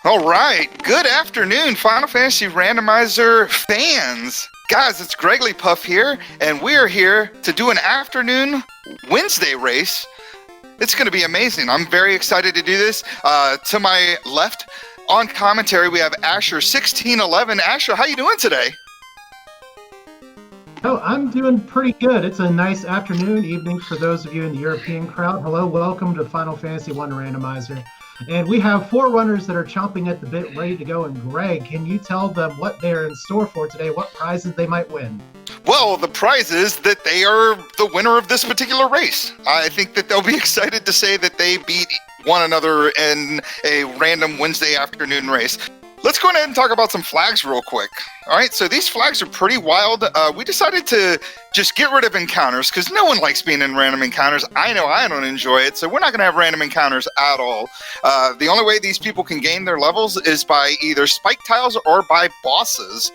All right, good afternoon, Final Fantasy Randomizer fans. Guys, it's Gregory Puff here, and we are here to do an afternoon Wednesday race. It's going to be amazing. I'm very excited to do this. To my left, on commentary, we have Asher1611. Asher, how you doing today? Oh, I'm doing pretty good. It's a nice afternoon, evening for those of you in the European crowd. Hello, welcome to Final Fantasy 1 Randomizer. And we have 4 runners that are chomping at the bit, ready to go. And Greg, can you tell them what they're in store for today, what prizes they might win? Well, the prize is that they are the winner of this particular race. I think that they'll be excited to say that they beat one another in a random Wednesday afternoon race. Let's go ahead and talk about some flags real quick. All right, so these flags are pretty wild. We decided to just get rid of encounters because no one likes being in random encounters. I know I don't enjoy it, so we're not going to have random encounters at all. The only way these people can gain their levels is by either spike tiles or by bosses.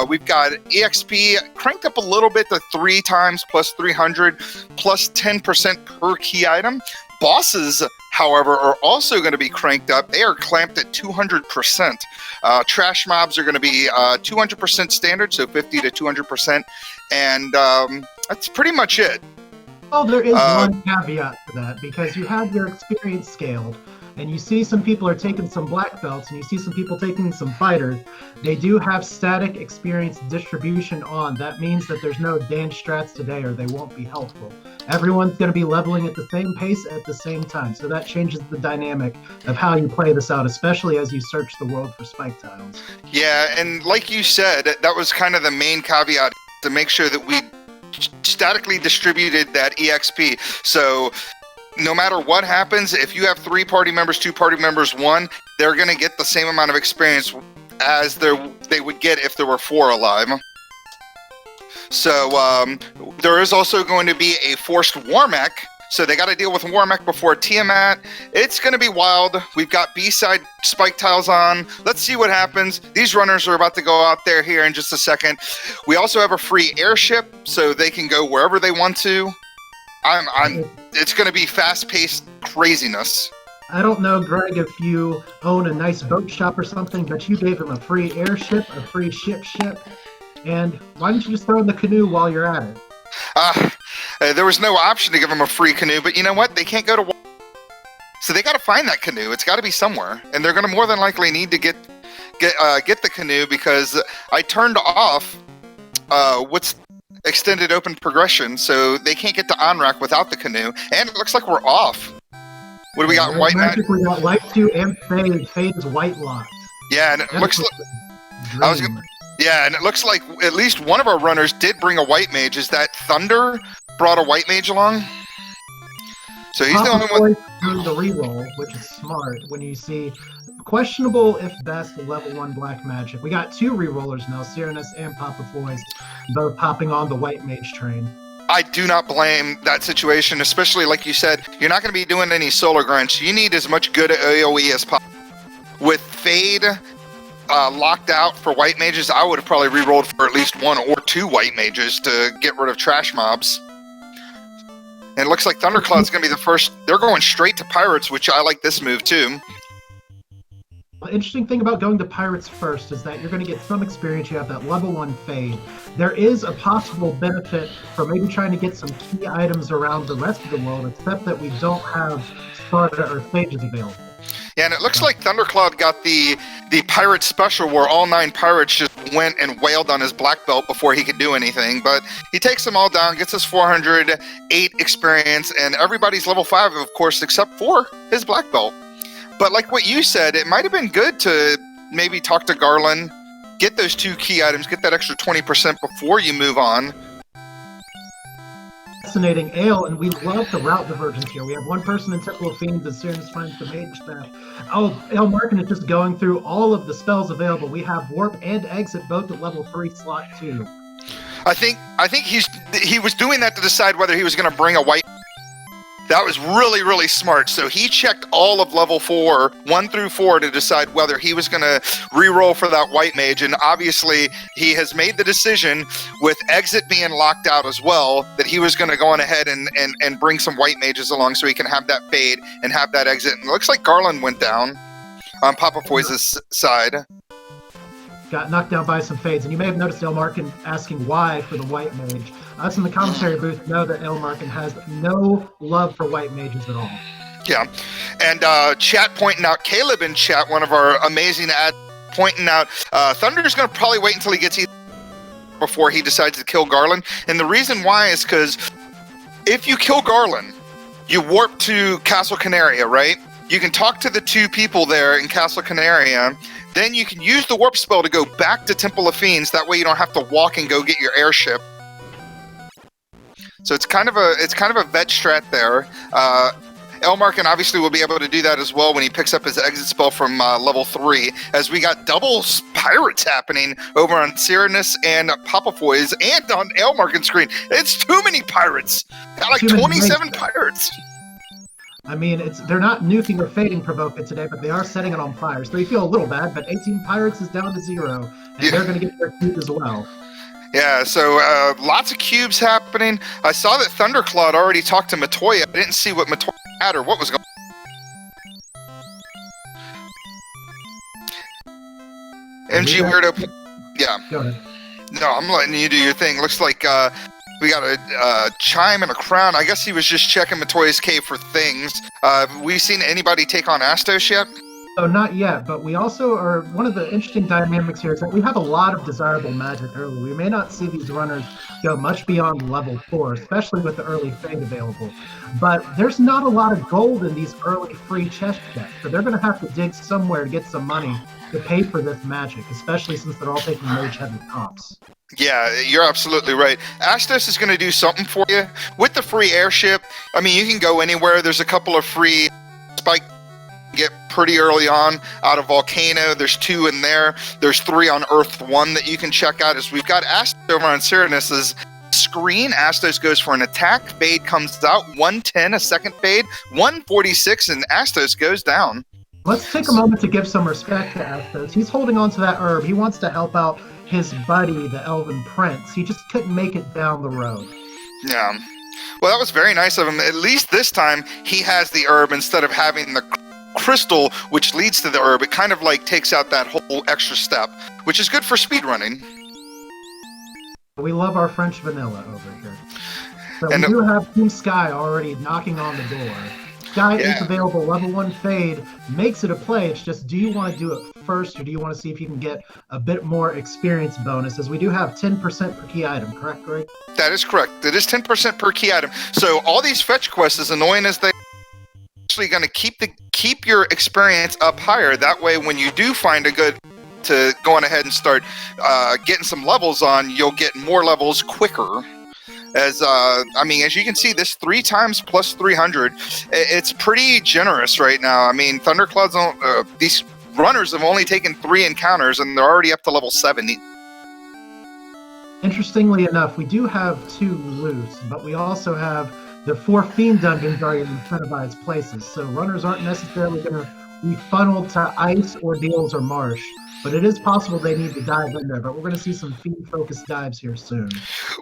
We've got EXP cranked up a little bit to 3 times plus 300 plus 10% per key item. Bosses, however, are also going to be cranked up. They are clamped at 200%. Trash mobs are going to be 200% standard, so 50 to 200%. And that's pretty much it. Oh, there is one caveat to that, because you have your experience scaled, and you see some people are taking some black belts, and you see some people taking some fighters. They do have static experience distribution on. That means that there's no dance strats today, or they won't be helpful. Everyone's going to be leveling at the same pace at the same time, so that changes the dynamic of how you play this out, especially as you search the world for spike tiles. Yeah, and like you said, that was kind of the main caveat, to make sure that we statically distributed that EXP. So no matter what happens, if you have 3 party members, 2 party members, 1, they're going to get the same amount of experience as they would get if there were 4 alive. So there is also going to be a forced Warmech, so they got to deal with Warmech before Tiamat. It's going to be wild. We've got B-side spike tiles on. Let's see what happens. These runners are about to go out there here in just a second. We also have a free airship, so they can go wherever they want to. It's going to be fast-paced craziness. I don't know, Greg, if you own a nice boat shop or something, but you gave him a free airship, a free ship, and why don't you just throw in the canoe while you're at it? There was no option to give them a free canoe, but you know what? They can't go to... So they got to find that canoe. It's got to be somewhere, and they're going to more than likely need to get the canoe, because I turned off what's extended open progression, so they can't get to Onrak without the canoe, and it looks like we're off. What do we got? White magic. We got Life 2 and Fade. Fade is white locked. Yeah, and it looks like... Yeah, and it looks like at least one of our runners did bring a white mage. Is that Thunder brought a white mage along? So he's the only one doing the reroll, which is smart when you see questionable if best level 1 black magic. We got 2 rerollers now, Cyranus and Papa Foy's, both popping on the white mage train. I do not blame that situation, especially like you said, you're not going to be doing any solar grunts. You need as much good AoE as possible. With Fade locked out for white mages, I would have probably rerolled for at least 1 or 2 white mages to get rid of trash mobs. And it looks like Thundercloud's going to be the first. They're going straight to Pirates, which I like this move too. The interesting thing about going to Pirates first is that you're going to get some experience. You have that level 1 Fade. There is a possible benefit for maybe trying to get some key items around the rest of the world, except that we don't have Sparta or Sages available. Yeah, and it looks like Thundercloud got the pirate special where all 9 pirates just went and wailed on his black belt before he could do anything. But he takes them all down, gets his 408 experience, and everybody's level 5, of course, except for his black belt. But like what you said, it might have been good to maybe talk to Garland, get those 2 key items, get that extra 20% before you move on. Fascinating Ale, and we love the route divergence here. We have 1 person in Temple of Fiends as soon as finds the mage staff. Oh, Ale Markin is just going through all of the spells available. We have Warp and Exit both at level 3 slot 2. I think he was doing that to decide whether he was going to bring a white That was really, really smart. So he checked all of level 4, 1 through 4, to decide whether he was going to re-roll for that white mage. And obviously, he has made the decision, with exit being locked out as well, that he was going to go on ahead and bring some white mages along so he can have that fade and have that exit. And it looks like Garland went down on Papa Foy's side. Got knocked down by some fades. And you may have noticed Elmarkin asking why for the white mage. Us in the commentary booth know that Elmarkin has no love for white mages at all. Yeah. And chat pointing out, Caleb in chat, one of our amazing ads, pointing out Thunder's going to probably wait until he gets before he decides to kill Garland. And the reason why is because if you kill Garland, you warp to Castle Canaria, right? You can talk to the 2 people there in Castle Canaria. Then you can use the warp spell to go back to Temple of Fiends. That way you don't have to walk and go get your airship. So it's kind of a vet strat there. Elmarkin obviously will be able to do that as well when he picks up his exit spell from level 3, as we got double pirates happening over on Cyrinus and Papa Foy's and on Elmarkin's screen. It's too many pirates. Got like 27 pirates. I mean, they're not nuking or fading Provoke it today, but they are setting it on fire. So you feel a little bad, but 18 pirates is down to 0, and they're going to get their cube as well. Yeah, so lots of cubes happening. I saw that Thundercloud already talked to Matoya. I didn't see what Matoya had or what was going on. MG Weirdo. Yeah. Go ahead. No, I'm letting you do your thing. Looks like we got a chime and a crown. I guess he was just checking Matoya's cave for things. Have we seen anybody take on Astos yet? So not yet, but we also are, one of the interesting dynamics here is that we have a lot of desirable magic early. We may not see these runners go much beyond level 4, especially with the early fade available. But there's not a lot of gold in these early free chest checks, so they're going to have to dig somewhere to get some money to pay for this magic, especially since they're all taking mage-heavy comps. Yeah, you're absolutely right. Astos is going to do something for you. With the free airship, I mean, you can go anywhere. There's a couple of free spike get pretty early on out of Volcano. There's 2 in there. There's 3 on Earth 1 that you can check out. As we've got Astos over on Cyrinus's screen. Astos goes for an attack. Fade comes out. 110, a second fade. 146, and Astos goes down. Let's take a moment to give some respect to Astos. He's holding on to that herb. He wants to help out his buddy, the Elven Prince. He just couldn't make it down the road. Yeah. Well, that was very nice of him. At least this time, he has the herb instead of having the crystal, which leads to the herb. It kind of like takes out that whole extra step, which is good for speedrunning. We love our French vanilla over here. So we do have Team Sky already knocking on the door. Sky is available. Level 1 fade makes it a play. It's just, do you want to do it first, or do you want to see if you can get a bit more experience bonus? As we do have 10% per key item, correct, Greg? That is correct. It is 10% per key item. So all these fetch quests, as annoying as they actually going to keep your experience up higher. That way, when you do find a good to go on ahead and start getting some levels on, you'll get more levels quicker. As I mean, as you can see, this 3 times plus 300, it's pretty generous right now. I mean, Thunderclouds, these runners have only taken 3 encounters, and they're already up to level 70. Interestingly enough, we do have 2 loose, but we also have the 4 fiend dungeons are in incentivized places, so runners aren't necessarily going to be funneled to ice, ordeals, or marsh. But it is possible they need to dive in there, but we're going to see some fiend-focused dives here soon.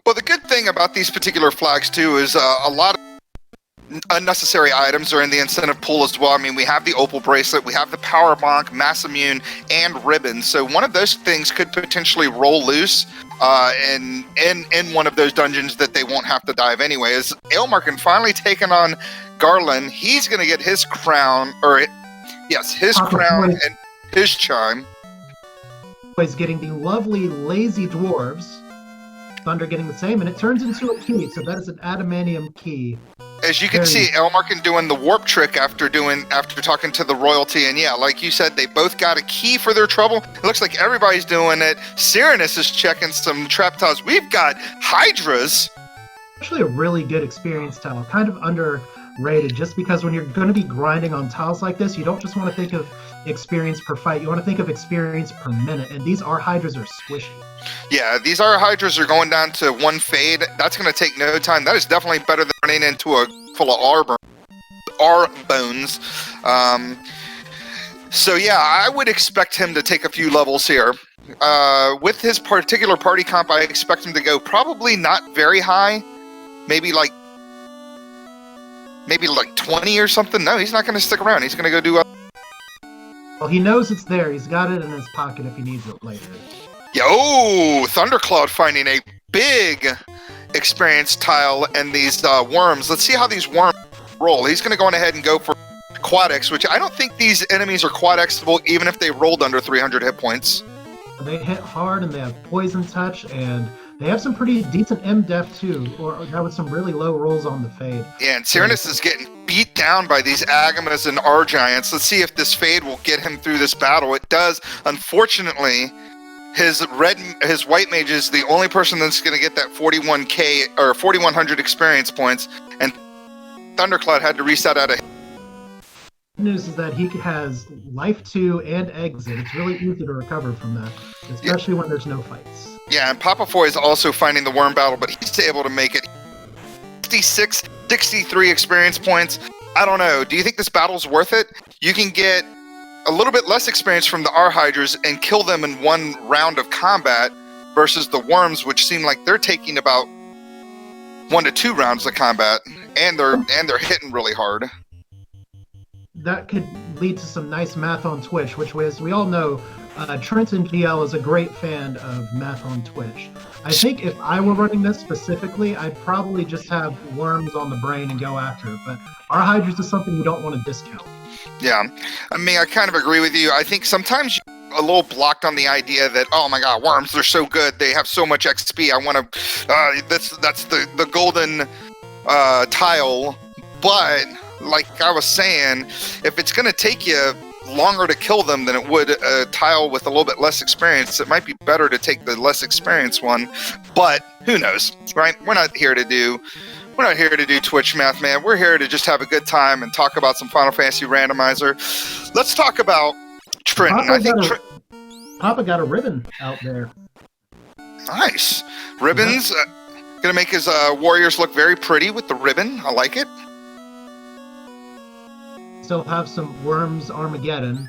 Well, the good thing about these particular flags, too, is a lot of unnecessary items are in the incentive pool as well. I mean, we have the Opal Bracelet, we have the Power Bonk, Mass Immune, and Ribbon. So one of those things could potentially roll loose in one of those dungeons that they won't have to dive anyway. As Elmarkin finally taken on Garland, he's going to get his crown, his crown and his chime. Is getting the lovely lazy dwarves. Thunder getting the same, and it turns into a key. So that is an adamantium key. As you can see, Elmarkin doing the warp trick after talking to the royalty, and yeah, like you said, they both got a key for their trouble. It looks like everybody's doing it. Cyrinus is checking some trap tiles. We've got Hydras. Actually, a really good experience tile, kind of underrated, just because when you're going to be grinding on tiles like this, you don't just want to think of experience per fight, you want to think of experience per minute, and these Hydras are squishy. Yeah, these Hydras are going down to 1 fade. That's going to take no time. That is definitely better than running into a full of arbor. are bones. So yeah, I would expect him to take a few levels here. With his particular party comp, I expect him to go probably not very high, maybe like 20 or something. No, he's not going to stick around. He's going to go do. Well, he knows it's there. He's got it in his pocket if he needs it later. Yo, Thundercloud finding a big experience tile and these worms. Let's see how these worms roll. He's going to go on ahead and go for Quad X, which I don't think these enemies are Quad X-able even if they rolled under 300 hit points. They hit hard and they have poison touch and they have some pretty decent M-def too, or that with some really low rolls on the fade. Yeah, and Cyrannus is getting beat down by these Agamas and R-Giants. Let's see if this fade will get him through this battle. It does. Unfortunately, his white mage is the only person that's going to get that 41k or 4100 experience points, and Thundercloud had to reset out of. Good news is that he has life 2 and exit. It's really easy to recover from that, especially when there's no fights. Yeah, and Papa Foy is also finding the worm battle, but he's able to make it 66, 63 experience points. I don't know. Do you think this battle's worth it? You can get a little bit less experience from the R-Hydras and kill them in one round of combat versus the worms, which seem like they're taking about 1 to 2 rounds of combat, and they're hitting really hard. That could lead to some nice math on Twitch, which was, we all know, Trenton GL is a great fan of math on Twitch. I think if I were running this specifically, I'd probably just have worms on the brain and go after it, but R-Hydras is something you don't want to discount. Yeah, I mean, I kind of agree with you. I think sometimes you're a little blocked on the idea that, oh my god, worms, they're so good, they have so much XP, I want to, that's the golden tile, but like I was saying, if it's going to take you longer to kill them than it would a tile with a little bit less experience, it might be better to take the less experienced one, but who knows, right? We're not here to do Twitch math, man. We're here to just have a good time and talk about some Final Fantasy Randomizer. Let's talk about Trenton. Papa got a ribbon out there. Nice. Ribbons. Gonna make his warriors look very pretty with the ribbon. I like it. Still have some Worms Armageddon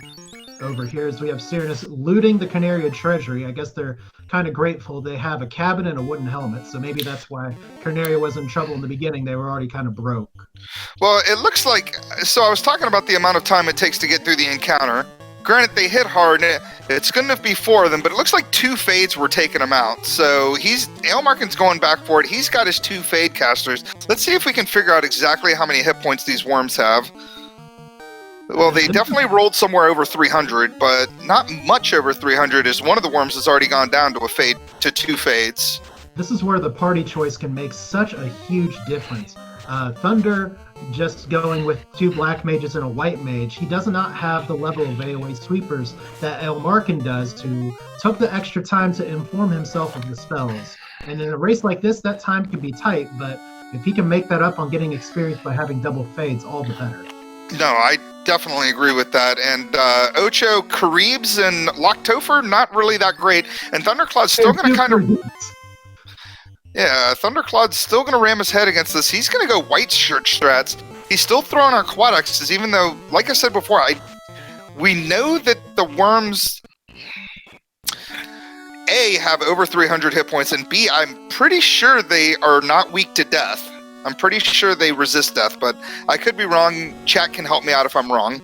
over here as we have Cyrannus looting the Canaria treasury. I guess they're kind of grateful they have a cabin and a wooden helmet, so maybe that's why Canaria was in trouble in the beginning. They were already kind of broke. Well, it looks like, so I was talking about the amount of time it takes to get through the encounter. Granted, they hit hard, and it's good enough to be 4 of them, but it looks like 2 fades were taking him out. So Aelmarkin's going back for it. He's got his 2 fade casters. Let's see if we can figure out exactly how many hit points these worms have. Well, they definitely rolled somewhere over 300, but not much over 300, as one of the worms has already gone down to 2 fades. This is where the party choice can make such a huge difference. Thunder just going with 2 black mages and a white mage, he does not have the level of AoE sweepers that Aelmarkin does took the extra time to inform himself of the spells. And in a race like this, that time can be tight, but if he can make that up on getting experience by having double fades, all the better. No, I definitely agree with that. And Ocho, Caribs, and Lochthofer, not really that great. And Thundercloud's still going to kind of... Yeah, Thundercloud's still going to ram his head against this. He's going to go white shirt strats. He's still throwing our Quad X's, even though, like I said before, we know that the worms, A, have over 300 hit points, and B, I'm pretty sure they are not weak to death. I'm pretty sure they resist death, but I could be wrong. Chat can help me out if I'm wrong.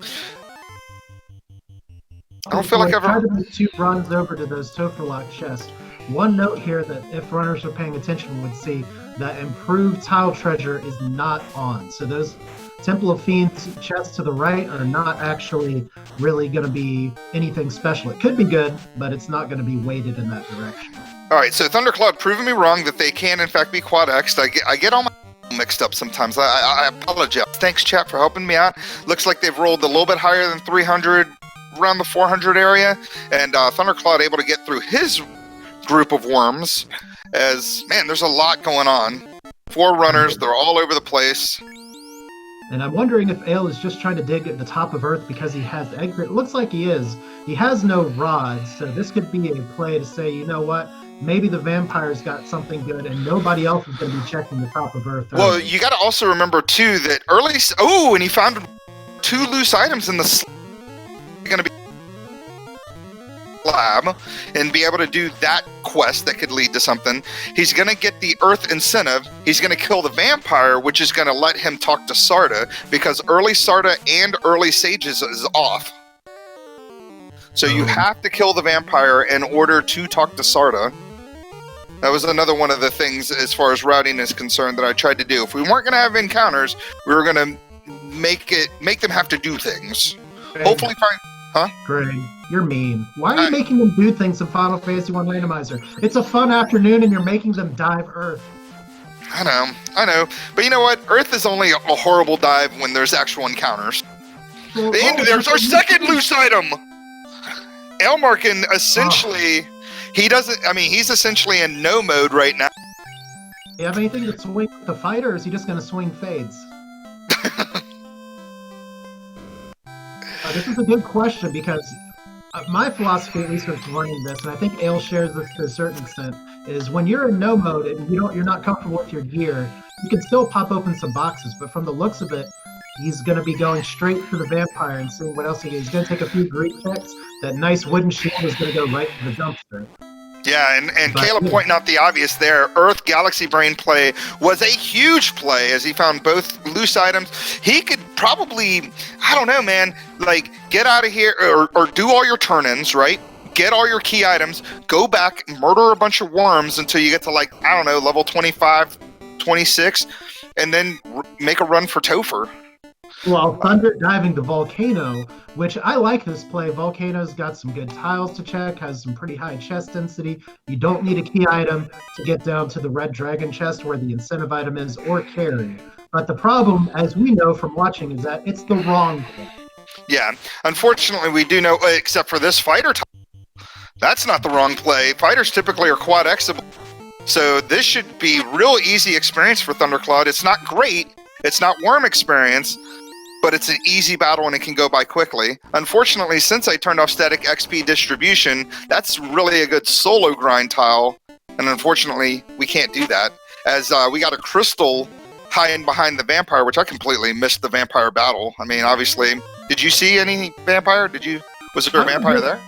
I don't feel like I've ever... 2 runs over to those Topherlock chests. One note here that if runners are paying attention would see that improved tile treasure is not on. So those Temple of Fiends chests to the right are not actually really going to be anything special. It could be good, but it's not going to be weighted in that direction. All right, so Thundercloud proving me wrong that they can in fact be Quad X'd. I get all my mixed up sometimes. I apologize. Thanks, chat, for helping me out. Looks like they've rolled a little bit higher than 300, around the 400 area, and Thundercloud able to get through his group of worms. As man, there's a lot going on. 4 runners, they're all over the place. And I'm wondering if Ale is just trying to dig at the top of Earth because he has exit. It looks like he is. He has no rods, so this could be a play to say, you know what? maybe the vampires got something good, and nobody else is going to be checking the top of Earth. Well, you got to also remember too that and he found 2 loose items in the going to be lab and be able to do that quest that could lead to something. He's going to get the Earth incentive. He's going to kill the vampire, which is going to let him talk to Sarda, because early Sarda and early Sages is off. So you have to kill the vampire in order to talk to Sarda. That was another one of the things as far as routing is concerned that I tried to do. If we weren't going to have encounters, we were going to make them have to do things. Greg, Hopefully find... Huh? Greg, you're mean. Why are you making them do things in Final Fantasy 1 Randomizer? It's a fun afternoon and you're making them dive Earth. I know. But you know what? Earth is only a horrible dive when there's actual encounters. Well, And there's our second loose item! Elmarkin essentially... he's essentially in no mode right now. Do you have anything to swing with the fighter, or is he just going to swing fades? This is a good question, because my philosophy, at least with running this, and I think Ale shares this to a certain extent, is when you're in no mode and you're not comfortable with your gear, you can still pop open some boxes, but from the looks of it, he's going to be going straight for the vampire and seeing what else he gets. He's going to take a few Greek checks. That nice wooden shield is going to go right to the dumpster. Yeah, and Caleb pointing out the obvious there. Earth Galaxy Brain play was a huge play as he found both loose items. He could probably, I don't know, man, like get out of here or do all your turn-ins, right? Get all your key items, go back, murder a bunch of worms until you get to level 25, 26, and then make a run for Topher. Well, Thunder diving the Volcano, which I like this play. Volcano's got some good tiles to check, has some pretty high chest density. You don't need a key item to get down to the Red Dragon chest where the incentive item is, or carry. But the problem, as we know from watching, is that it's the wrong play. Yeah, unfortunately we do know, except for this fighter type, that's not the wrong play. Fighters typically are quad Xable. So this should be real easy experience for Thundercloud. It's not great, it's not worm experience, but it's an easy battle and it can go by quickly. Unfortunately, since I turned off static XP distribution, that's really a good solo grind tile, and unfortunately, we can't do that, as we got a crystal hiding behind the vampire, which I completely missed the vampire battle. I mean, obviously, did you see any vampire? Was there a vampire there?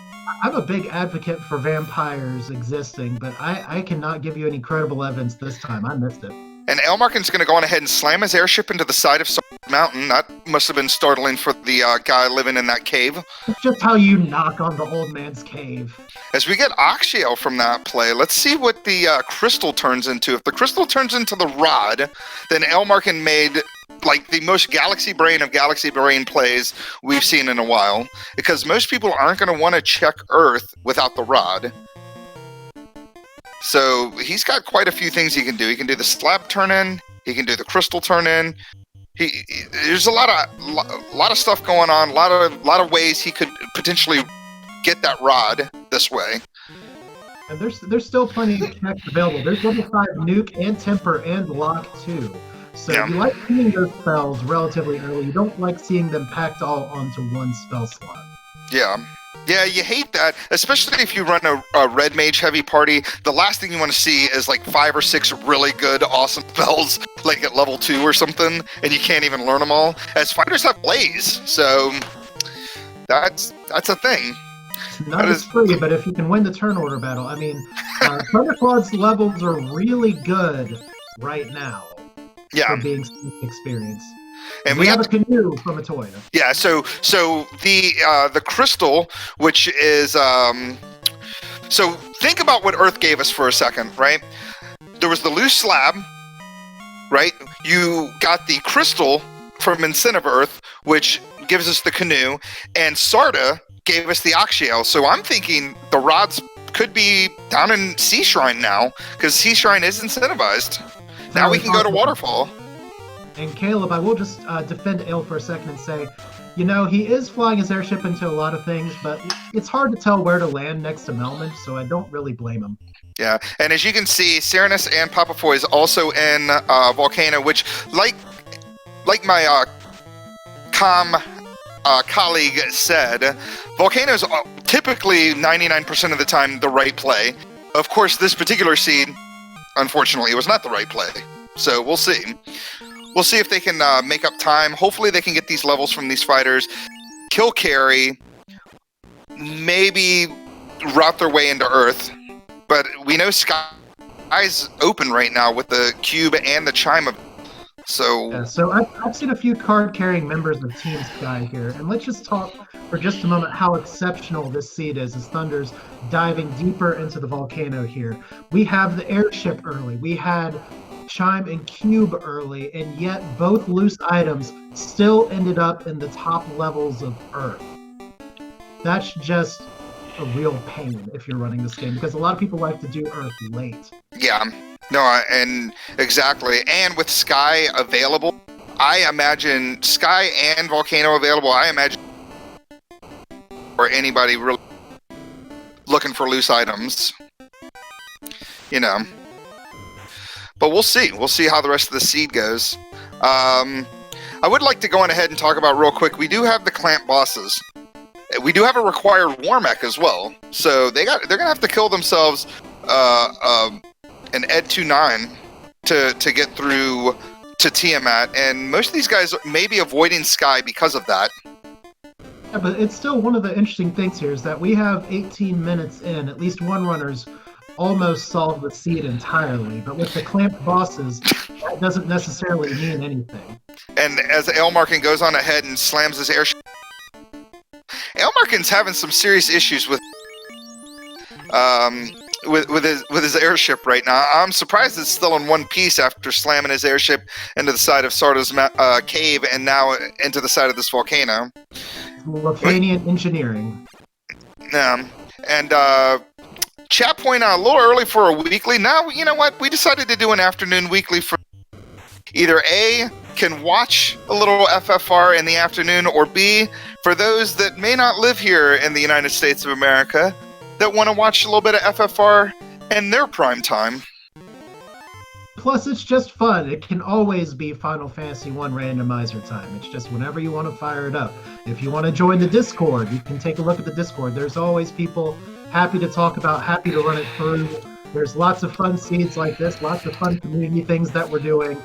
I'm a big advocate for vampires existing, but I cannot give you any credible evidence this time. I missed it. And Elmarkin's going to go on ahead and slam his airship into the side of Mountain. That must have been startling for the guy living in that cave. It's just how you knock on the old man's cave. As we get Oxiel from that play, let's see what the crystal turns into. If the crystal turns into the rod, then Elmarkin made the most Galaxy Brain of Galaxy Brain plays we've seen in a while, because most people aren't going to want to check Earth without the rod. So he's got quite a few things he can do. He can do the slab turn-in. He can do the crystal turn-in. There's a lot of stuff going on. A lot of ways he could potentially get that rod this way. And there's still plenty of checks available. There's level 5 nuke and temper and lock too. So you like seeing those spells relatively early. You don't like seeing them packed all onto one spell slot. Yeah, you hate that, especially if you run a red mage heavy party. The last thing you want to see is 5 or 6 really good, awesome spells, at level 2 or something, and you can't even learn them all. As fighters have blaze, so that's a thing. Not as free, but if you can win the turn order battle, I mean, Thundercloud's levels are really good right now. Yeah, for being experienced. And we have a canoe from a toy. Yeah, so the crystal, which is so think about what Earth gave us for a second, right? There was the loose slab, right? You got the crystal from Incentive Earth, which gives us the canoe, and Sarda gave us the Oxiel. So I'm thinking the rods could be down in Sea Shrine now, because Sea Shrine is incentivized. Now we can go to Waterfall. And Caleb, I will just defend Ale for a second and say, he is flying his airship into a lot of things, but it's hard to tell where to land next to Melman, so I don't really blame him. Yeah, and as you can see, Serenus and Papa Foy is also in Volcano, which, like my colleague said, Volcano is typically 99% of the time the right play. Of course, this particular seed, unfortunately, was not the right play. So we'll see. We'll see if they can make up time. Hopefully they can get these levels from these fighters, kill Carry, maybe route their way into Earth. But we know Sky's open right now with the Cube and the Chime. So I've seen a few card-carrying members of Team Sky here, and let's just talk for just a moment how exceptional this seed is as Thunder's diving deeper into the volcano here. We have the airship early, we had Chime and Cube early, and yet both loose items still ended up in the top levels of Earth. That's just a real pain if you're running this game, because a lot of people like to do Earth late. Yeah. No, and exactly. And with Sky available, I imagine Sky and Volcano available, I imagine for anybody really looking for loose items, you know. But we'll see. We'll see how the rest of the seed goes. I would like to go on ahead and talk about real quick. We do have the clamp bosses. We do have a required war mech as well. So they're gonna have to kill themselves an Ed 2-9 to get through to Tiamat, and most of these guys may be avoiding Sky because of that. Yeah, but it's still one of the interesting things here is that we have 18 minutes in, at least one runner's almost solved the seed entirely, but with the clamped bosses, that doesn't necessarily mean anything. And as Elmarkin goes on ahead and slams his airship, Elmarkin's having some serious issues with his airship right now. I'm surprised it's still in one piece after slamming his airship into the side of Sardo's cave and now into the side of this volcano. Lafanian engineering. And chat point out a little early for a weekly. Now, you know what? We decided to do an afternoon weekly for either A, can watch a little FFR in the afternoon, or B, for those that may not live here in the United States of America, that want to watch a little bit of FFR in their prime time. Plus, it's just fun. It can always be Final Fantasy 1 randomizer time. It's just whenever you want to fire it up. If you want to join the Discord, you can take a look at the Discord. There's always people happy to talk about, happy to run it through. There's lots of fun seeds like this, lots of fun community things that we're doing.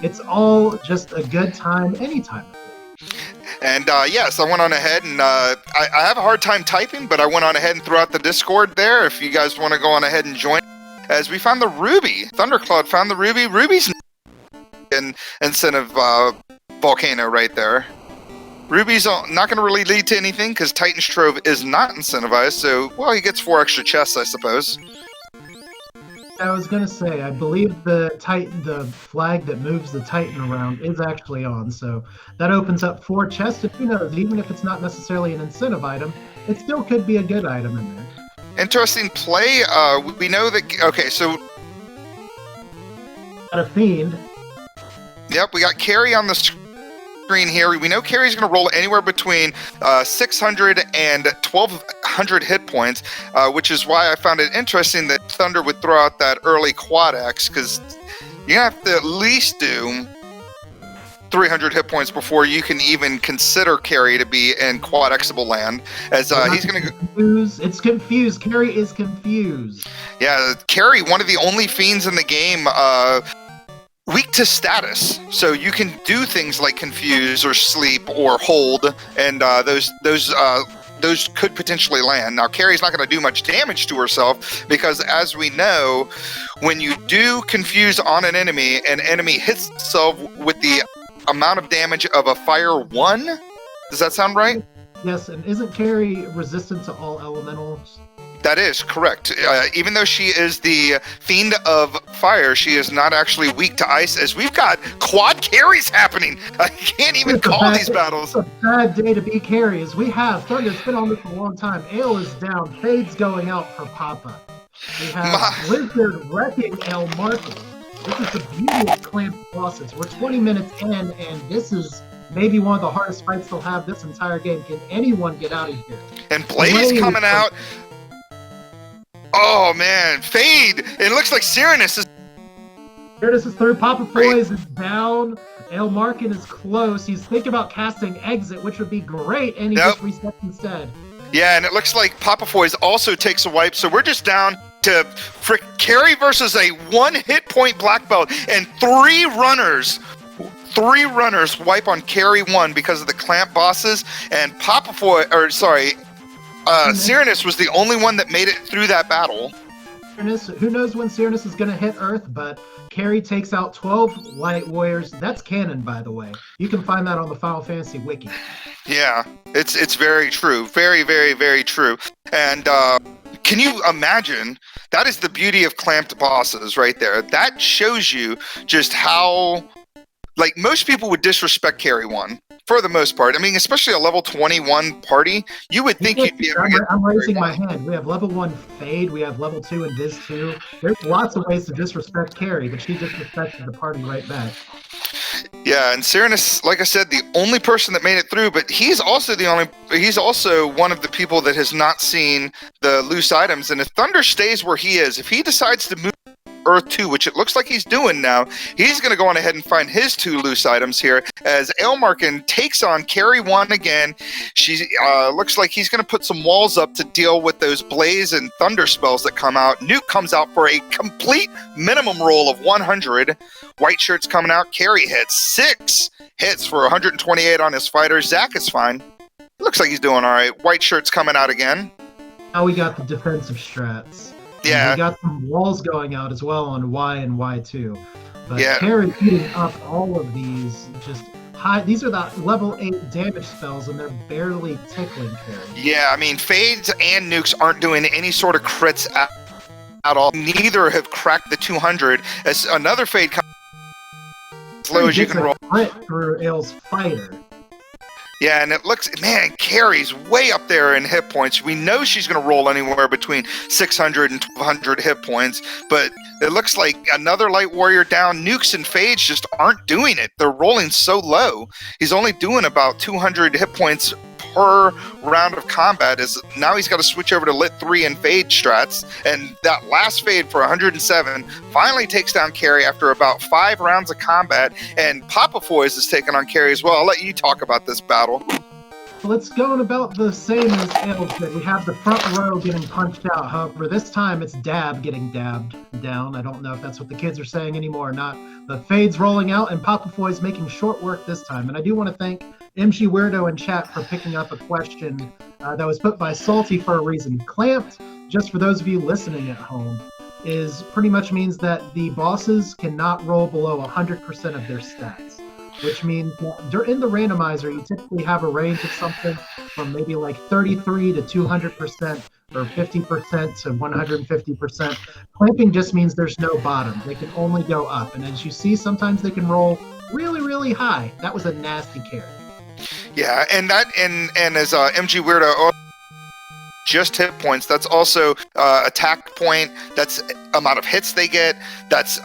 It's all just a good time anytime. And yes, I went on ahead and I have a hard time typing, but I went on ahead and threw out the Discord there if you guys want to go on ahead and join. As we found the Ruby, Thundercloud found the Ruby. Ruby's an incentive volcano right there. Ruby's not going to really lead to anything because Titan's Trove is not incentivized, so, well, he gets 4 extra chests, I suppose. I was going to say, I believe the flag that moves the Titan around is actually on, so that opens up 4 chests, and who knows, even if it's not necessarily an incentive item, it still could be a good item in there. Interesting play. We know that, okay, so... Got a Fiend. Yep, we got Carry on the screen here. We know Carry's going to roll anywhere between 600 and 1,200 hit points, which is why I found it interesting that Thunder would throw out that early Quad X, because you have to at least do 300 hit points before you can even consider Carry to be in Quad Xable land, as he's going to It's confused. Carry is confused. Yeah, Carry, one of the only fiends in the game, weak to status, so you can do things like confuse or sleep or hold, and those could potentially land. Now, Carrie's not going to do much damage to herself because, as we know, when you do confuse on an enemy hits itself with the amount of damage of a fire 1. Does that sound right? Yes, and isn't Carrie resistant to all elementals? That is correct. Even though she is the fiend of fire, she is not actually weak to ice, as we've got quad carries happening. I can't even call these battles. It's a bad day to be Carrie, as we have Thunder's been on this for a long time. Ale is down. Fade's going out for Papa. We have Blizzard wrecking El Martin. This is the beauty of clamped bosses. We're 20 minutes in, and this is maybe one of the hardest fights they'll have this entire game. Can anyone get out of here? And Blaze coming out. Oh man, Fade! It looks like Cyranus is... Cyranus is through, Papa Foy's is down, El Markin is close, he's thinking about casting Exit, which would be great, and he just resets instead. Yeah, and it looks like Papa Foy's also takes a wipe, so we're just down to carry versus a 1 hit point black belt, and three runners wipe on carry 1 because of the clamp bosses, and Cyrannus was the only one that made it through that battle. Who knows when Cyrannus is going to hit Earth, but Carrie takes out 12 Light Warriors. That's canon, by the way. You can find that on the Final Fantasy Wiki. Yeah, it's very true. Very, very, very true. And can you imagine? That is the beauty of clamped bosses right there. That shows you just how, like, most people would disrespect Carry 1 for the most part. I mean, especially a level 21 party, you would think you'd be able to get... I'm raising my hand. We have level 1 Fade, we have level 2 Invis 2. There's lots of ways to disrespect Carrie, but she disrespected the party right back. Yeah, and Cyrannus, like I said, the only person that made it through, but he's also one of the people that has not seen the loose items. And if Thunder stays where he is, if he decides to move Earth 2, which it looks like he's doing now, he's going to go on ahead and find his 2 loose items here as Aelmarkin takes on Carry 1 again. She looks like he's going to put some walls up to deal with those Blaze and Thunder spells that come out. Nuke comes out for a complete minimum roll of 100. White Shirt's coming out. Carry hits 6 hits for 128 on his fighter. Zack is fine. Looks like he's doing all right. White Shirt's coming out again. Now we got the defensive strats. Yeah. We got some walls going out as well on Y and Y2. But yeah. Carrie eating up all of these just high. These are the level 8 damage spells, and they're barely tickling Carrie. Yeah, I mean, Fades and Nukes aren't doing any sort of crits at all. Neither have cracked the 200. As another Fade comes as low as you can roll. Crit through Ael's fighter. Yeah, and it looks, man, Carrie's way up there in hit points. We know she's going to roll anywhere between 600 and 1200 hit points, but it looks like another Light Warrior down. Nukes and Fades just aren't doing it. They're rolling so low. He's only doing about 200 hit points per round of combat. Now he's got to switch over to Lit 3 and Fade strats, and that last Fade for 107 finally takes down Carrie after about 5 rounds of combat, and Papa Foys is taking on Carrie as well. I'll let you talk about this battle. Well, it's going about the same as Ael's did. We have the front row getting punched out. However, this time it's Dab getting dabbed down. I don't know if that's what the kids are saying anymore or not. But Fade's rolling out, and Papa Foy's making short work this time. And I do want to thank MG Weirdo in chat for picking up a question that was put by Salty for a reason. Clamped, just for those of you listening at home, is pretty much means that the bosses cannot roll below 100% of their stats, which means that in the randomizer, you typically have a range of something from maybe like 33 to 200% or 50% to 150%. Clamping just means there's no bottom. They can only go up. And as you see, sometimes they can roll really, really high. That was a nasty carry. Yeah, and as MG Weirdo, just hit points. That's also attack point. That's amount of hits they get. That's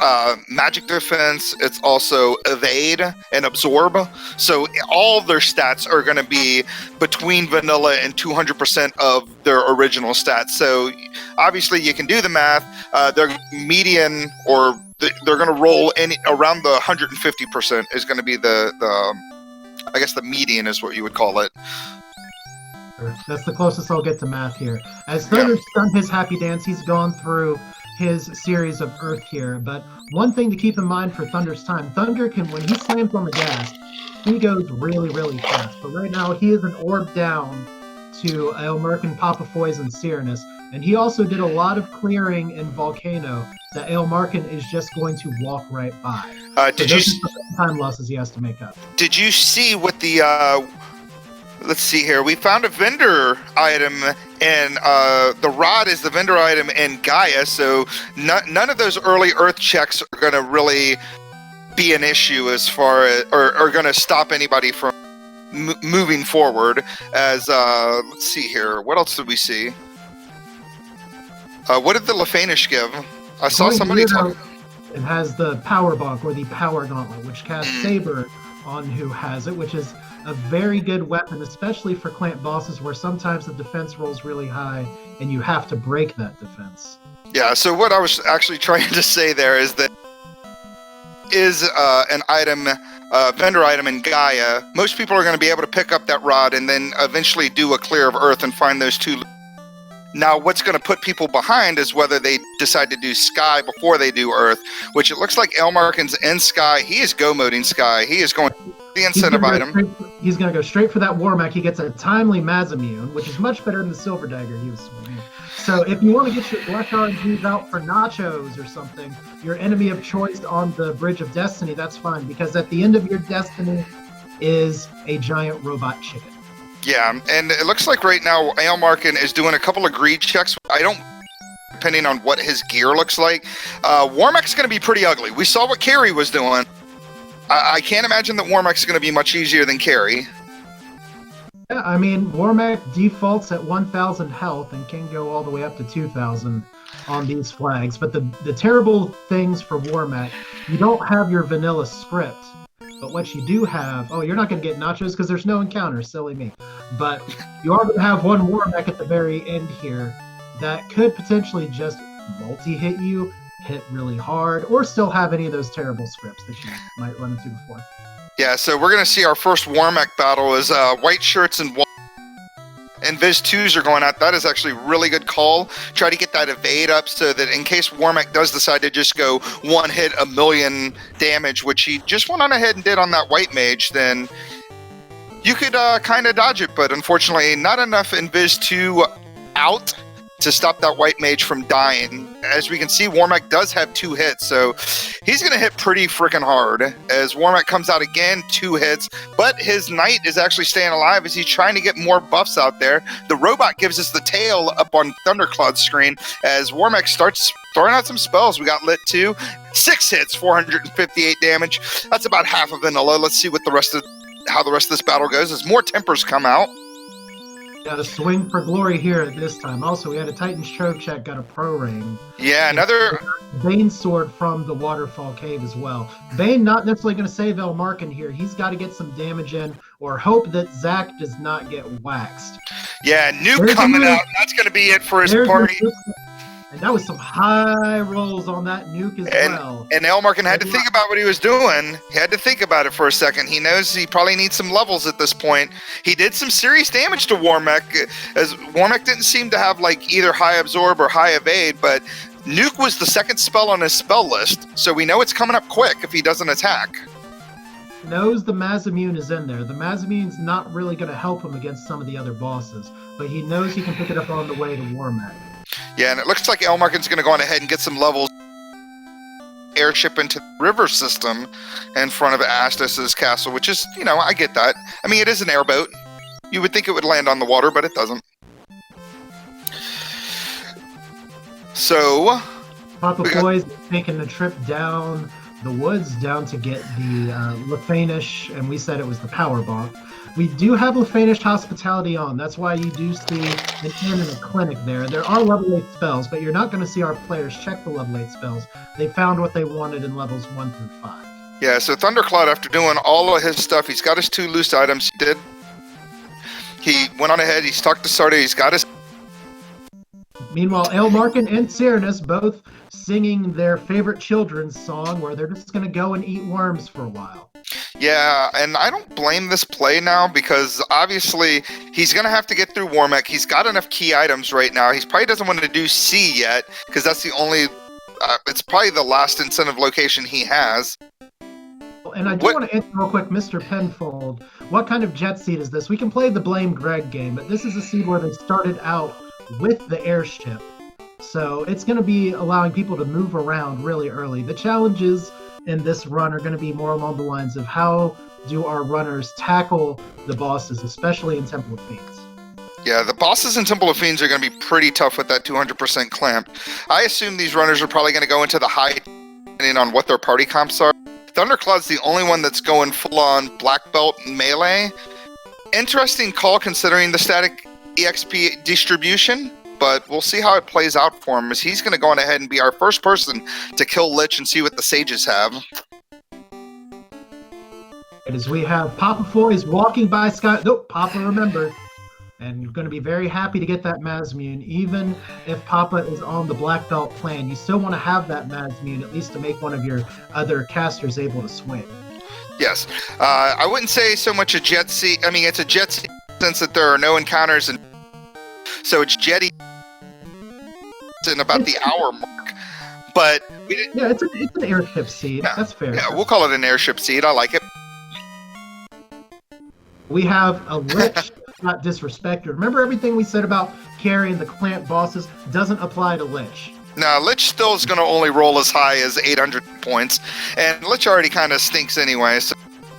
magic defense. It's also evade and absorb. So all their stats are going to be between vanilla and 200% of their original stats. So obviously you can do the math. Their median, or they're going to roll around the 150% is going to be the I guess the median is what you would call it. That's the closest I'll get to math here. As Thunder's done his happy dance, he's gone through his series of Earth here. But one thing to keep in mind for Thunder's time, Thunder can, when he slams on the gas, he goes really, really fast. But right now, he is an orb down to Aelmarkin, Papa Foys, and Cyrannus. And he also did a lot of clearing in Volcano that Aelmarkin is just going to walk right by. Did you the time losses he has to make up? Did you see what the let's see here. We found a vendor item, and the rod is the vendor item in Gaia, so none of those early Earth checks are going to really be an issue as far as, or are going to stop anybody from moving forward. As let's see here. What else did we see? What did the Lefanish give? I saw somebody talk. It has the Power Bonk, or the Power Gauntlet, which casts Saber on who has it, which is a very good weapon, especially for clamp bosses where sometimes the defense rolls really high and you have to break that defense. Yeah, so what I was actually trying to say there is that is an item, vendor item in Gaia. Most people are going to be able to pick up that rod and then eventually do a clear of Earth and find those two. Now, what's going to put people behind is whether they decide to do Sky before they do Earth, which it looks like Elmarkin's in Sky. He is go-moding Sky. He is going the incentive item. He's going to go straight for that Warmech. He gets a timely Masamune, which is much better than the Silver Dagger he was swinging. So if you want to get your Black RNGs out for nachos or something, your enemy of choice on the Bridge of Destiny, that's fine, because at the end of your destiny is a giant robot chicken. Yeah, and it looks like right now Elmarkin is doing a couple of greed checks. Depending on what his gear looks like. Warmech's going to be pretty ugly. We saw what Carrie was doing. I can't imagine that Warmech's going to be much easier than Carrie. Yeah, I mean, Warmech defaults at 1,000 health and can go all the way up to 2,000 on these flags. But the terrible things for Warmech, you don't have your vanilla script. But what you do have, you're not going to get nachos because there's no encounter, silly me. But you are going to have one Warmech at the very end here that could potentially just multi-hit you, hit really hard, or still have any of those terrible scripts that you might run into before. Yeah, so we're going to see our first Warmech battle is white shirts and Viz 2s are going out. That is actually a really good call. Try to get that evade up so that in case Warmech does decide to just go one hit a million damage, which he just went on ahead and did on that white mage, then you could kind of dodge it. But unfortunately, not enough Invis 2 out to stop that white mage from dying. As we can see, Warmech does have 2 hits, so he's going to hit pretty freaking hard. As Warmech comes out again, 2 hits, but his knight is actually staying alive as he's trying to get more buffs out there. The robot gives us the tail up on Thundercloud's screen as Warmech starts throwing out some spells. We got Lit 2, 6 hits, 458 damage. That's about half of vanilla. Let's see what how the rest of this battle goes as more tempers come out. Got a swing for glory here at this time. Also, we had a Titan's Trove check, got a pro ring. Yeah, another Bane sword from the Waterfall Cave as well. Bane not necessarily going to save Elmarkin here. He's got to get some damage in or hope that Zach does not get waxed. Yeah, Nuke coming out. That's going to be it for his party. And that was some high rolls on that Nuke as well. And Elmarkin had to think about what he was doing. He had to think about it for a second. He knows he probably needs some levels at this point. He did some serious damage to Warmech, as Warmech didn't seem to have like either high absorb or high evade, but Nuke was the second spell on his spell list, so we know it's coming up quick if he doesn't attack. Knows the Masamune is in there. The Masamune's not really going to help him against some of the other bosses, but he knows he can pick it up on the way to Warmech. Yeah, and it looks like Elmarkin's going to go on ahead and get some levels. Airship into the river system in front of Astus's castle, which is, I get that. I mean, it is an airboat. You would think it would land on the water, but it doesn't. So, Papa Boy's taking the trip down the woods down to get the Lefanish, and we said it was the power bomb. We do have Lefanish Hospitality on. That's why you do see an inn and a clinic there. There are level 8 spells, but you're not going to see our players check the level 8 spells. They found what they wanted in levels 1 through 5. Yeah, so Thundercloud, after doing all of his stuff, he's got his 2 loose items. He went on ahead, he's talked to Sarda, he's got his... Meanwhile, Elmarkin and Cyranus both singing their favorite children's song where they're just going to go and eat worms for a while. Yeah, and I don't blame this play now because obviously he's going to have to get through Warmech. He's got enough key items right now. He probably doesn't want to do C yet because that's the only, it's probably the last incentive location he has. And I do want to answer real quick, Mr. Penfold, what kind of jet seed is this? We can play the Blame Greg game, but this is a seed where they started out with the airship. So it's going to be allowing people to move around really early. The challenges in this run are going to be more along the lines of how do our runners tackle the bosses, especially in Temple of Fiends. Yeah, the bosses in Temple of Fiends are going to be pretty tough with that 200% clamp. I assume these runners are probably going to go into the high, depending on what their party comps are. Thundercloud's the only one that's going full-on black belt melee. Interesting call considering the static EXP distribution, but we'll see how it plays out for him as he's going to go on ahead and be our first person to kill Lich and see what the sages have. As we have Papa Foy's walking by Sky. Nope, Papa remembered. And you're going to be very happy to get that Masamune, even if Papa is on the black belt plan. You still want to have that Masamune, at least to make one of your other casters able to swing. Yes. I wouldn't say so much a jet seat. I mean, it's a jet seat in the sense that there are no encounters, and so it's jetty in about the hour mark. But we didn't. Yeah, it's an airship seed. Yeah. That's fair. Yeah, we'll call it an airship seed. I like it. We have a Lich, not disrespected. Remember everything we said about carrying the clamp bosses doesn't apply to Lich. Now, Lich still is going to only roll as high as 800 points, and Lich already kind of stinks anyway. So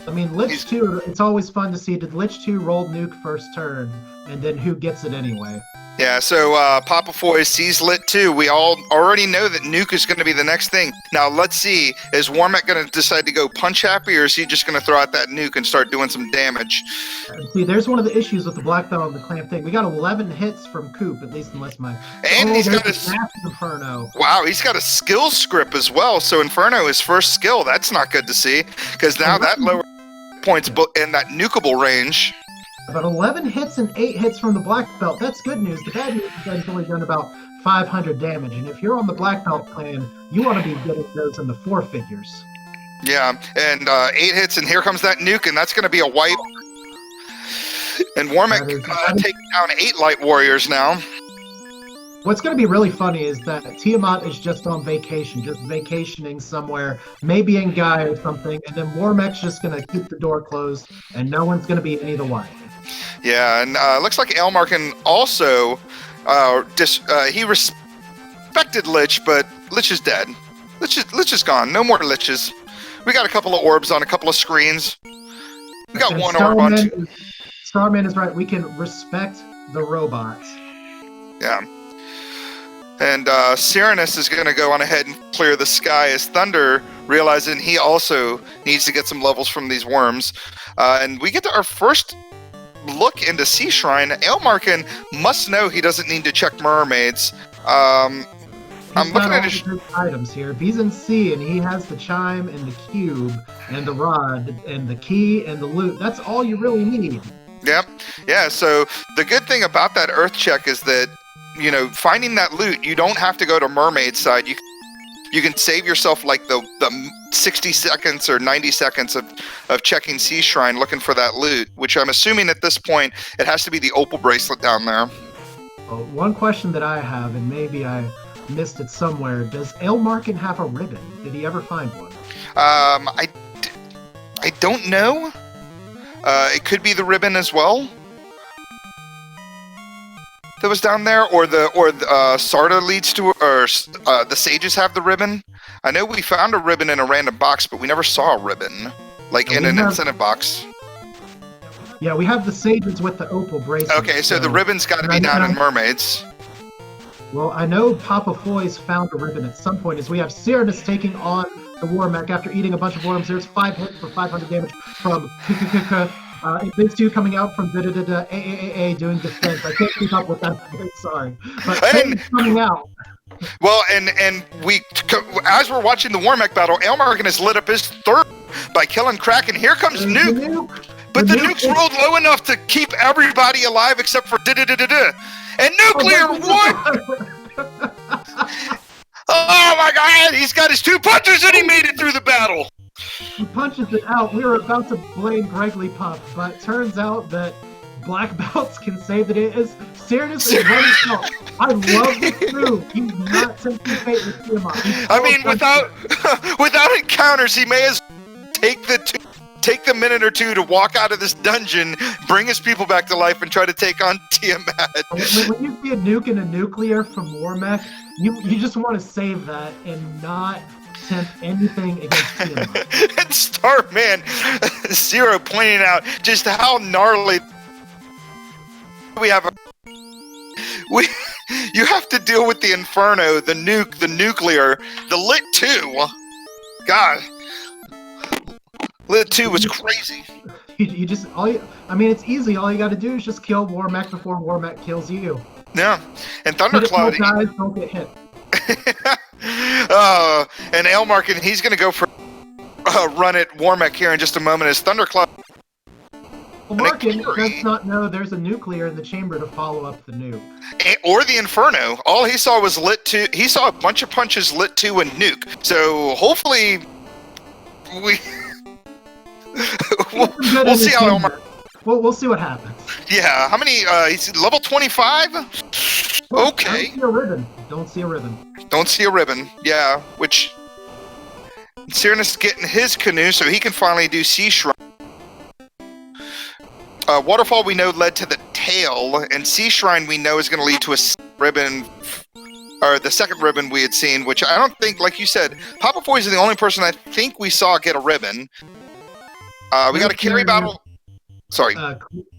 I mean, Lich 2, it's always fun to see, did Lich 2 roll nuke first turn, and then who gets it anyway? yeah, so Papa Foy sees Lit 2. We all already know that nuke is going to be the next thing. Now, let's see, is Warmack going to decide to go punch happy, or is he just going to throw out that nuke and start doing some damage? See, there's one of the issues with the black belt and the clamp thing. We got 11 hits from Coop, at least unless my... And he's got a... massive Inferno. Wow, he's got a skill script as well. So Inferno is first skill. That's not good to see, because now that lower points in that nukeable range. About 11 hits and 8 hits from the black belt. That's good news. The bad news is that he's only done about 500 damage. And if you're on the black belt clan, you want to be getting those in the 4 figures. Yeah, and 8 hits, and here comes that nuke, and that's going to be a wipe. And Warmack taking down 8 light warriors now. What's going to be really funny is that Tiamat is just on vacation, just vacationing somewhere, maybe in Guy or something, and then Warmack's just going to keep the door closed, and no one's going to be any the wife. Yeah, and looks like Elmarkin also, he respected Lich, but Lich is dead. Lich is gone. No more Liches. We got a couple of orbs on a couple of screens. We got one orb on two. Starman is right. We can respect the robots. Yeah. And Cyranus is going to go on ahead and clear the sky as Thunder, realizing he also needs to get some levels from these worms. And we get to our first look into Sea Shrine. Elmarkin must know he doesn't need to check mermaids. I'm looking at his items here. If he's in sea and he has the chime and the cube and the rod and the key and the loot, that's all you really need. Yep. Yeah, so the good thing about that Earth check is that, you know, finding that loot, you don't have to go to mermaid side. You can save yourself like the 60 seconds or 90 seconds of checking Sea Shrine looking for that loot, which I'm assuming at this point it has to be the opal bracelet down there. Well, one question that I have, and maybe I missed it somewhere, does Elmarkin have a ribbon? Did he ever find one? I don't know. It could be the ribbon as well that was down there, or Sarda leads to, or the sages have the ribbon. I know we found a ribbon in a random box, but we never saw a ribbon, like in an incentive box. Yeah, we have the sages with the opal bracelet. Okay, so the ribbon's got to be down in mermaids. Well, I know Papa Foy's found a ribbon at some point, as we have Cyranus taking on the Warmack after eating a bunch of worms. There's 5 hits for 500 damage from Big 2 coming out from AAA doing defense. I can't keep up with that. Sorry. But coming out. Well, and we, as we're watching the Warmack battle, Elmarkin has lit up his third by killing Kraken. Here comes Nuke. But the nuke's rolled low enough to keep everybody alive except for And Nuclear won! Oh my god, he's got his 2 punches and he made it through the battle! He punches it out. We were about to blame Gregory Puff, but turns out that black belts can say that it is. Cyranus is running out. I love this move. He's not tempting fate with Tiamat. I mean, without encounters, he may as take the minute or two to walk out of this dungeon, bring his people back to life, and try to take on Tiamat. When you see a nuke and a nuclear from Warmack, you just want to save that and not tempt anything against Tiamat. And Starman Zero pointing out just how gnarly we have. You have to deal with the Inferno, the nuke, the nuclear, the Lit 2. God. Lit 2 was crazy. You just it's easy. All you got to do is just kill Warmack before Warmack kills you. Yeah, and Thundercloud guys don't get hit. And Elmarkin, he's going to go for run at Warmack here in just a moment as Thundercloud. Well, Markin does not know there's a nuclear in the chamber to follow up the nuke. Or the Inferno. All he saw was Lit 2. He saw a bunch of punches, Lit 2 and nuke. So hopefully we'll see how Elmarkin... Well, we'll see what happens. Yeah, how many? He's level 25. Okay. Don't see a ribbon. Don't see a ribbon. Don't see a ribbon. Yeah, which Cyrnus getting his canoe so he can finally do Sea Shrine. Waterfall we know led to the tail, and Sea Shrine we know is going to lead to a ribbon, or the second ribbon we had seen, which I don't think, like you said, Papa Foy is the only person I think we saw get a ribbon. We got a carry battle. Sorry.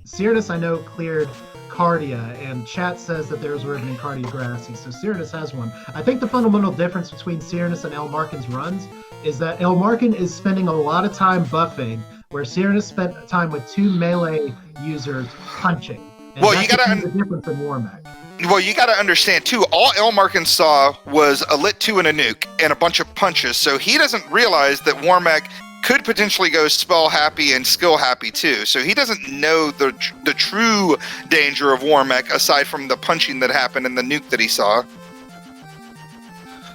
Cyrnus, I know, cleared Cardia, and chat says that there's a ribbon in Cardia Grassy, so Cyrnus has one. I think the fundamental difference between Cyrnus and El Markin's runs is that El Markin is spending a lot of time buffing, where Cyrnus spent time with 2 melee users punching. And Well, you gotta the difference in Warmac. Well, you got to understand too. All El Markin saw was a lit 2 and a nuke and a bunch of punches, so he doesn't realize that Warmac could potentially go spell happy and skill happy too. So he doesn't know the true danger of Warmac aside from the punching that happened and the nuke that he saw.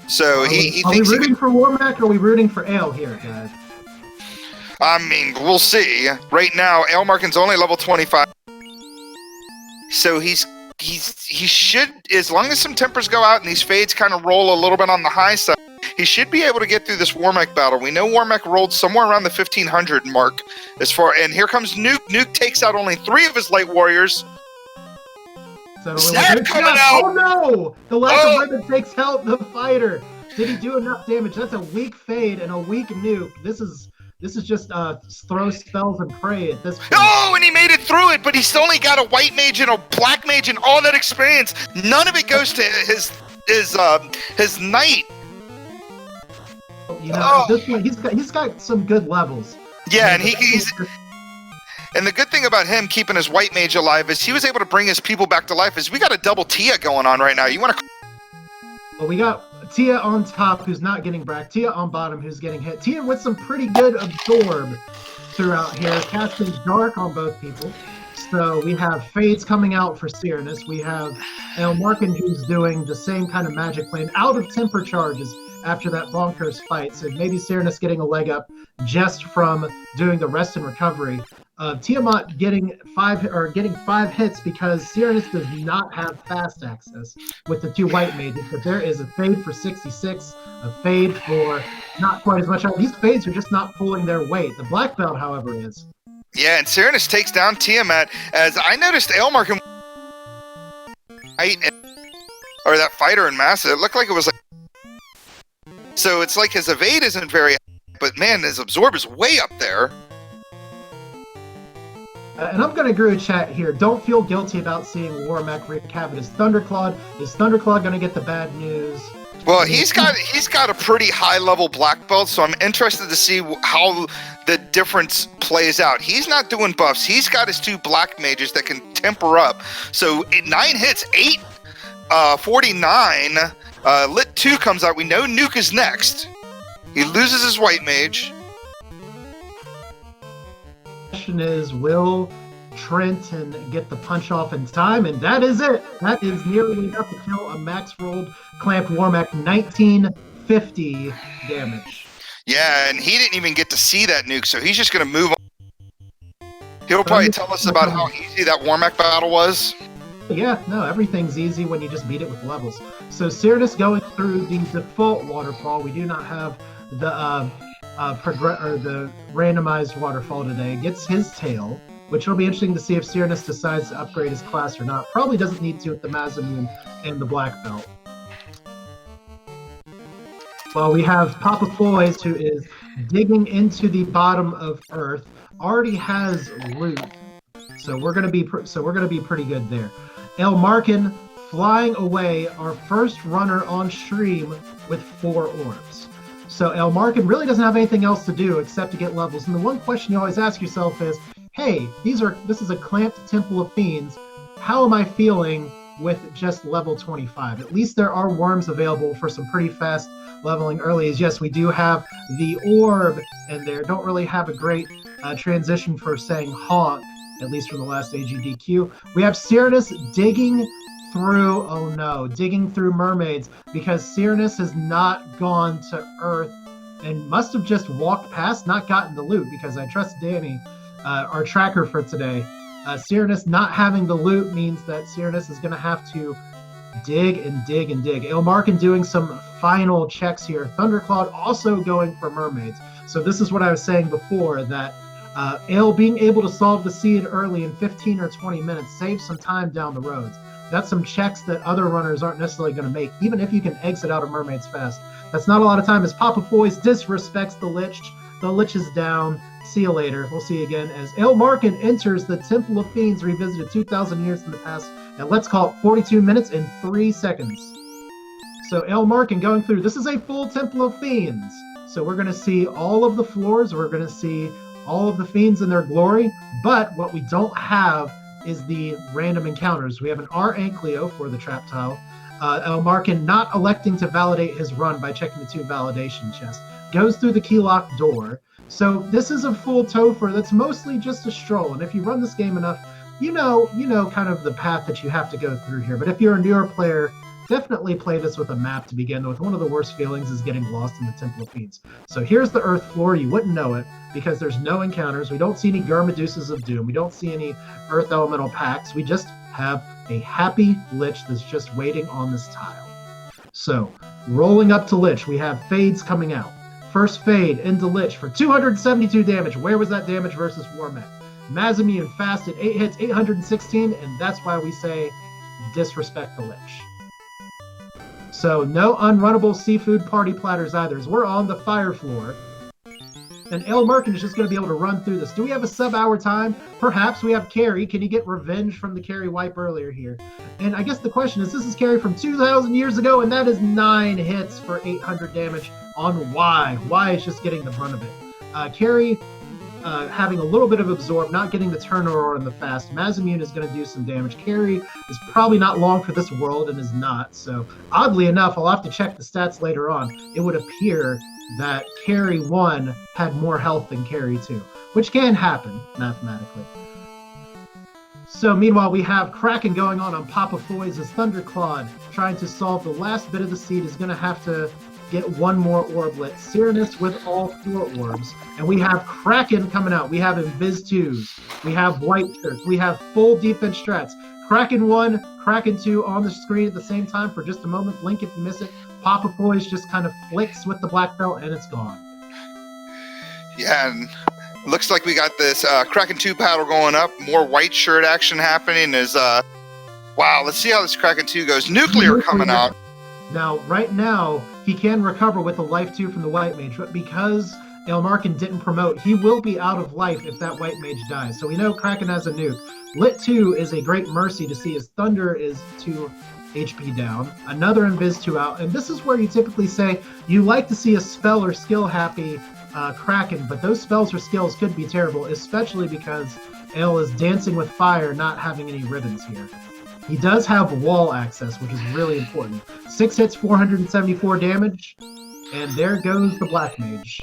So he are thinks we rooting for Warmac or are we rooting for Ale here, guys? I mean, we'll see. Right now, El Markin's only level 25, so he should, as long as some tempers go out and these fades kind of roll a little bit on the high side, he should be able to get through this Warmac battle. We know Warmac rolled somewhere around the 1500 mark and here comes Nuke. Nuke takes out only 3 of his light warriors. Zap coming out! Oh no! The lack of ribbon takes out the fighter. Did he do enough damage? That's a weak fade and a weak Nuke. This is just throw spells and pray at this point. Oh, and he made it through it, but he's only got a white mage and a black mage and all that experience. None of it goes to his knight. You know, at this point, he's got some good levels. Yeah, and and the good thing about him keeping his white mage alive is he was able to bring his people back to life. Is we got a double Tia going on right now. You want to? Well, we got Tia on top, who's not getting bracked. Tia on bottom, who's getting hit. Tia with some pretty good absorb throughout here, casting dark on both people. So we have fades coming out for Cyrnus. We have El Markin, who's doing the same kind of magic plan out of temper charges after that bonkers fight. So maybe Cyrnus getting a leg up just from doing the rest and recovery. Tiamat getting 5 hits because Cyrnus does not have fast access with the 2 white mages, but there is a fade for 66, a fade for not quite as much. These fades are just not pulling their weight. The black belt, however, is. Yeah, and Cyrnus takes down Tiamat. As I noticed, El Markin or that fighter in Massa, it looked like it was like. So it's like his evade isn't very, but man, his absorb is way up there. And I'm going to agree with chat here. Don't feel guilty about seeing Warmac wreak havoc. Is Thunderclawed going to get the bad news? Well, he's got a pretty high level black belt, so I'm interested to see how the difference plays out. He's not doing buffs. He's got his 2 black mages that can temper up. So 9 hits, 49. Lit 2 comes out. We know Nuke is next. He loses his white mage. Question is, will Trenton get the punch off in time? And that is it. That is nearly enough to kill a max rolled clamped Warmac. 1950 damage. Yeah, and he didn't even get to see that nuke, so he's just going to move on. He'll probably tell us about how easy that Warmac battle was. Yeah, no, everything's easy when you just beat it with levels. So Cyrnus going through the default waterfall. We do not have the the randomized waterfall today. Gets his tail, which will be interesting to see if Cyrnus decides to upgrade his class or not. Probably doesn't need to with the Mazamoon and the black belt. Well, we have Papa Foys, who is digging into the bottom of Earth. Already has loot, so we're gonna be pretty good there. El Markin flying away, our first runner on stream with 4 orbs. So El Markin really doesn't have anything else to do except to get levels. And the one question you always ask yourself is, hey, this is a clamped Temple of Fiends. How am I feeling with just level 25? At least there are worms available for some pretty fast leveling early. As yes, we do have the orb, and there don't really have a great transition for saying honk, at least from the last AGDQ. We have Cyrnus digging through mermaids, because Cyrnus has not gone to Earth and must have just walked past, not gotten the loot, because I trust Danny our tracker for today. Cyrannus not having the loot means that Cyrannus is going to have to dig and dig and dig. Ilmarkin doing some final checks here. Thundercloud also going for mermaids. So this is what I was saying before, that Ale being able to solve the seed early in 15 or 20 minutes saves some time down the roads. That's some checks that other runners aren't necessarily going to make, even if you can exit out of mermaids fast. That's not a lot of time, as Papa Foy's disrespects the Lich. The Lich is down. See you later. We'll see you again as Ilmarkin enters the Temple of Fiends, revisited 2,000 years in the past, and let's call it 42 minutes and 3 seconds. So Ilmarkin going through. This is a full Temple of Fiends. So we're going to see all of the floors. We're going to see all of the fiends in their glory. But what we don't have is the random encounters. We have an R. Ankleo for the trap tile. Ilmarkin not electing to validate his run by checking the 2 validation chests. Goes through the key lock door. So this is a full Topher that's mostly just a stroll. And if you run this game enough, you know kind of the path that you have to go through here. But if you're a newer player, definitely play this with a map to begin with. One of the worst feelings is getting lost in the Temple of Fiends. So here's the Earth floor. You wouldn't know it because there's no encounters. We don't see any Garmadusas of Doom. We don't see any Earth Elemental packs. We just have a happy Lich that's just waiting on this tile. So rolling up to Lich, we have fades coming out. First fade into Lich for 272 damage. Where was that damage versus Warmet? Mazamian fasted 8 hits, 816, and that's why we say disrespect the Lich. So no unrunnable seafood party platters either. As we're on the fire floor, and Ilmarkin is just going to be able to run through this. Do we have a sub-hour time? Perhaps we have Carry. Can he get revenge from the Carry wipe earlier here? And I guess the question is, this is Carry from 2,000 years ago, and that is 9 hits for 800 damage on Y. Y is just getting the brunt of it. Carry having a little bit of absorb, not getting the turnover on the fast. Mazamune is going to do some damage. Carry is probably not long for this world and is not. So oddly enough, I'll have to check the stats later on. It would appear that Carry 1 had more health than Carry 2, which can happen mathematically. So meanwhile, we have Kraken going on Papa Foy's as Thunderclawed trying to solve the last bit of the seed, is going to have to get one more orblet. Cyrannus with all 4 orbs. And we have Kraken coming out. We have Invis 2s. We have White Shirts. We have full defense strats. Kraken 1, Kraken 2 on the screen at the same time for just a moment. Blink if you miss it. Papa Foy's just kind of flicks with the black belt and it's gone. Yeah, and looks like we got this Kraken 2 battle going up. More white shirt action happening. Wow, let's see how this Kraken 2 goes. Nuclear coming out. Now, right now, he can recover with the life 2 from the White Mage, but because Ilmarkin didn't promote, he will be out of life if that White Mage dies. So we know Kraken has a nuke. Lit 2 is a great mercy to see his Thunder is 2 HP down. Another Invis 2 out. And this is where you typically say you like to see a spell or skill happy Kraken, but those spells or skills could be terrible, especially because Ale is dancing with fire, not having any ribbons here. He does have wall access, which is really important. 6 hits, 474 damage, and there goes the Black Mage.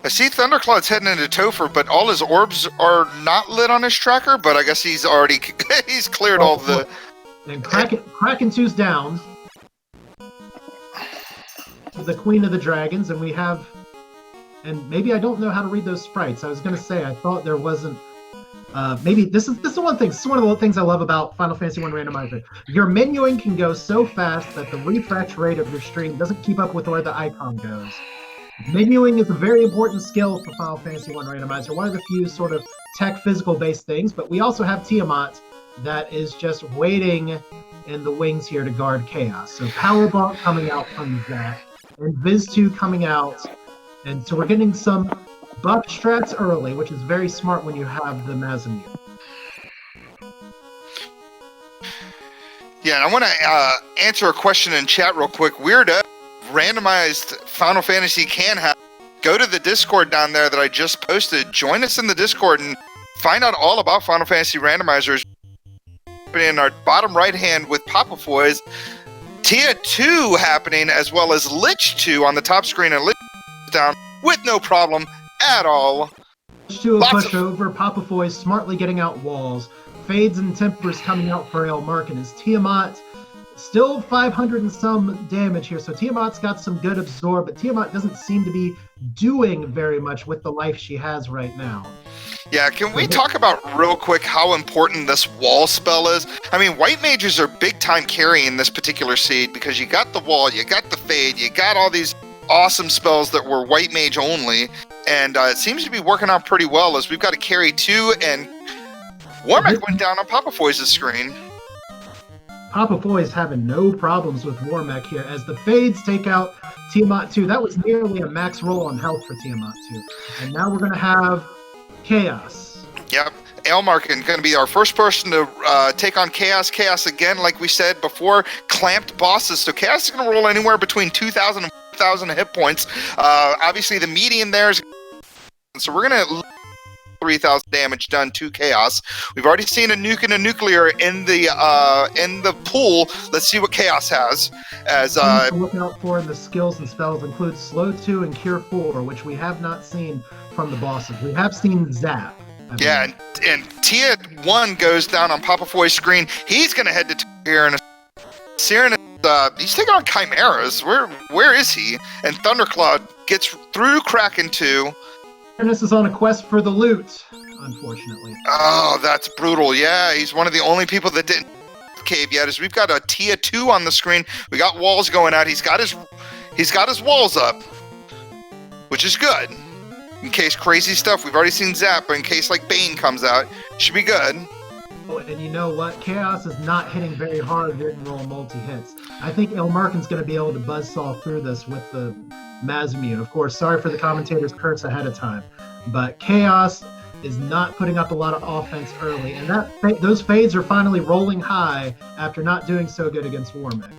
I see Thundercloud's heading into Topher, but all his orbs are not lit on his tracker, but I guess he's already he's cleared all the... And Kraken 2's down. The Queen of the Dragons, and we have... And maybe I don't know how to read those sprites. I was going to say, I thought there wasn't... maybe this is the one thing. This is one of the things I love about Final Fantasy 1 Randomizer. Your menuing can go so fast that the refresh rate of your stream doesn't keep up with where the icon goes. Menuing is a very important skill for Final Fantasy 1 Randomizer. One of the few sort of tech physical based things, but we also have Tiamat that is just waiting in the wings here to guard Chaos. So Power Bonk coming out from that, and Viz 2 coming out, and so we're getting some buff strats early, which is very smart when you have the Mazamune. Yeah, and I want to answer a question in chat real quick. Weird randomized Final Fantasy can have. Go to the Discord down there that I just posted. Join us in the Discord and find out all about Final Fantasy randomizers. In our bottom right hand with Papa Foy's, Tia 2 happening, as well as Lich 2 on the top screen and Lich down with no problem at all. Lich 2 will push over. Papa Foy smartly getting out walls. Fades and Tempers coming out for Ilmarkin as Tiamat still 500 and some damage here. So Tiamat's got some good absorb, but Tiamat doesn't seem to be doing very much with the life she has right now. Yeah, can we talk about real quick how important this wall spell is? I mean, white mages are big time carrying this particular seed because you got the wall, you got the fade, you got all these awesome spells that were white mage only, and it seems to be working out pretty well as we've got to carry 2, and Warmack went down on Papa Foy's screen. Papa Foy is having no problems with Warmack here as the fades take out Tiamat 2. That was nearly a max roll on health for Tiamat 2. And now we're going to have Chaos. Yep. Elmarkin going to be our first person to take on Chaos. Chaos, again, like we said before, clamped bosses. So Chaos is going to roll anywhere between 2,000 and 4,000 hit points. Obviously, the median there is... So we're going to... 3,000 damage done to Chaos. We've already seen a nuke and a nuclear in the pool. Let's see what Chaos has. As to look out for in the skills and spells include Slow 2 and Cure 4, which we have not seen from the bosses. We have seen Zap. Yeah, and Tia 1 goes down on Papa Foy's screen. He's going to head to here, and Siren, he's taking on Chimeras. Where is he? And Thundercloud gets through Kraken 2. This is on a quest for the loot, unfortunately. Oh, that's brutal. Yeah, he's one of the only people that didn't cave yet. As we've got a Tia 2 on the screen. We got walls going out. He's got his walls up, which is good. In case crazy stuff, we've already seen Zap, but in case like Bane comes out, should be good. Oh, and you know what? Chaos is not hitting very hard hit and roll multi-hits. I think Elmarkin's going to be able to buzzsaw through this with the Mazmune. Of course, sorry for the commentator's curse ahead of time, but Chaos is not putting up a lot of offense early, and those fades are finally rolling high after not doing so good against Warmack.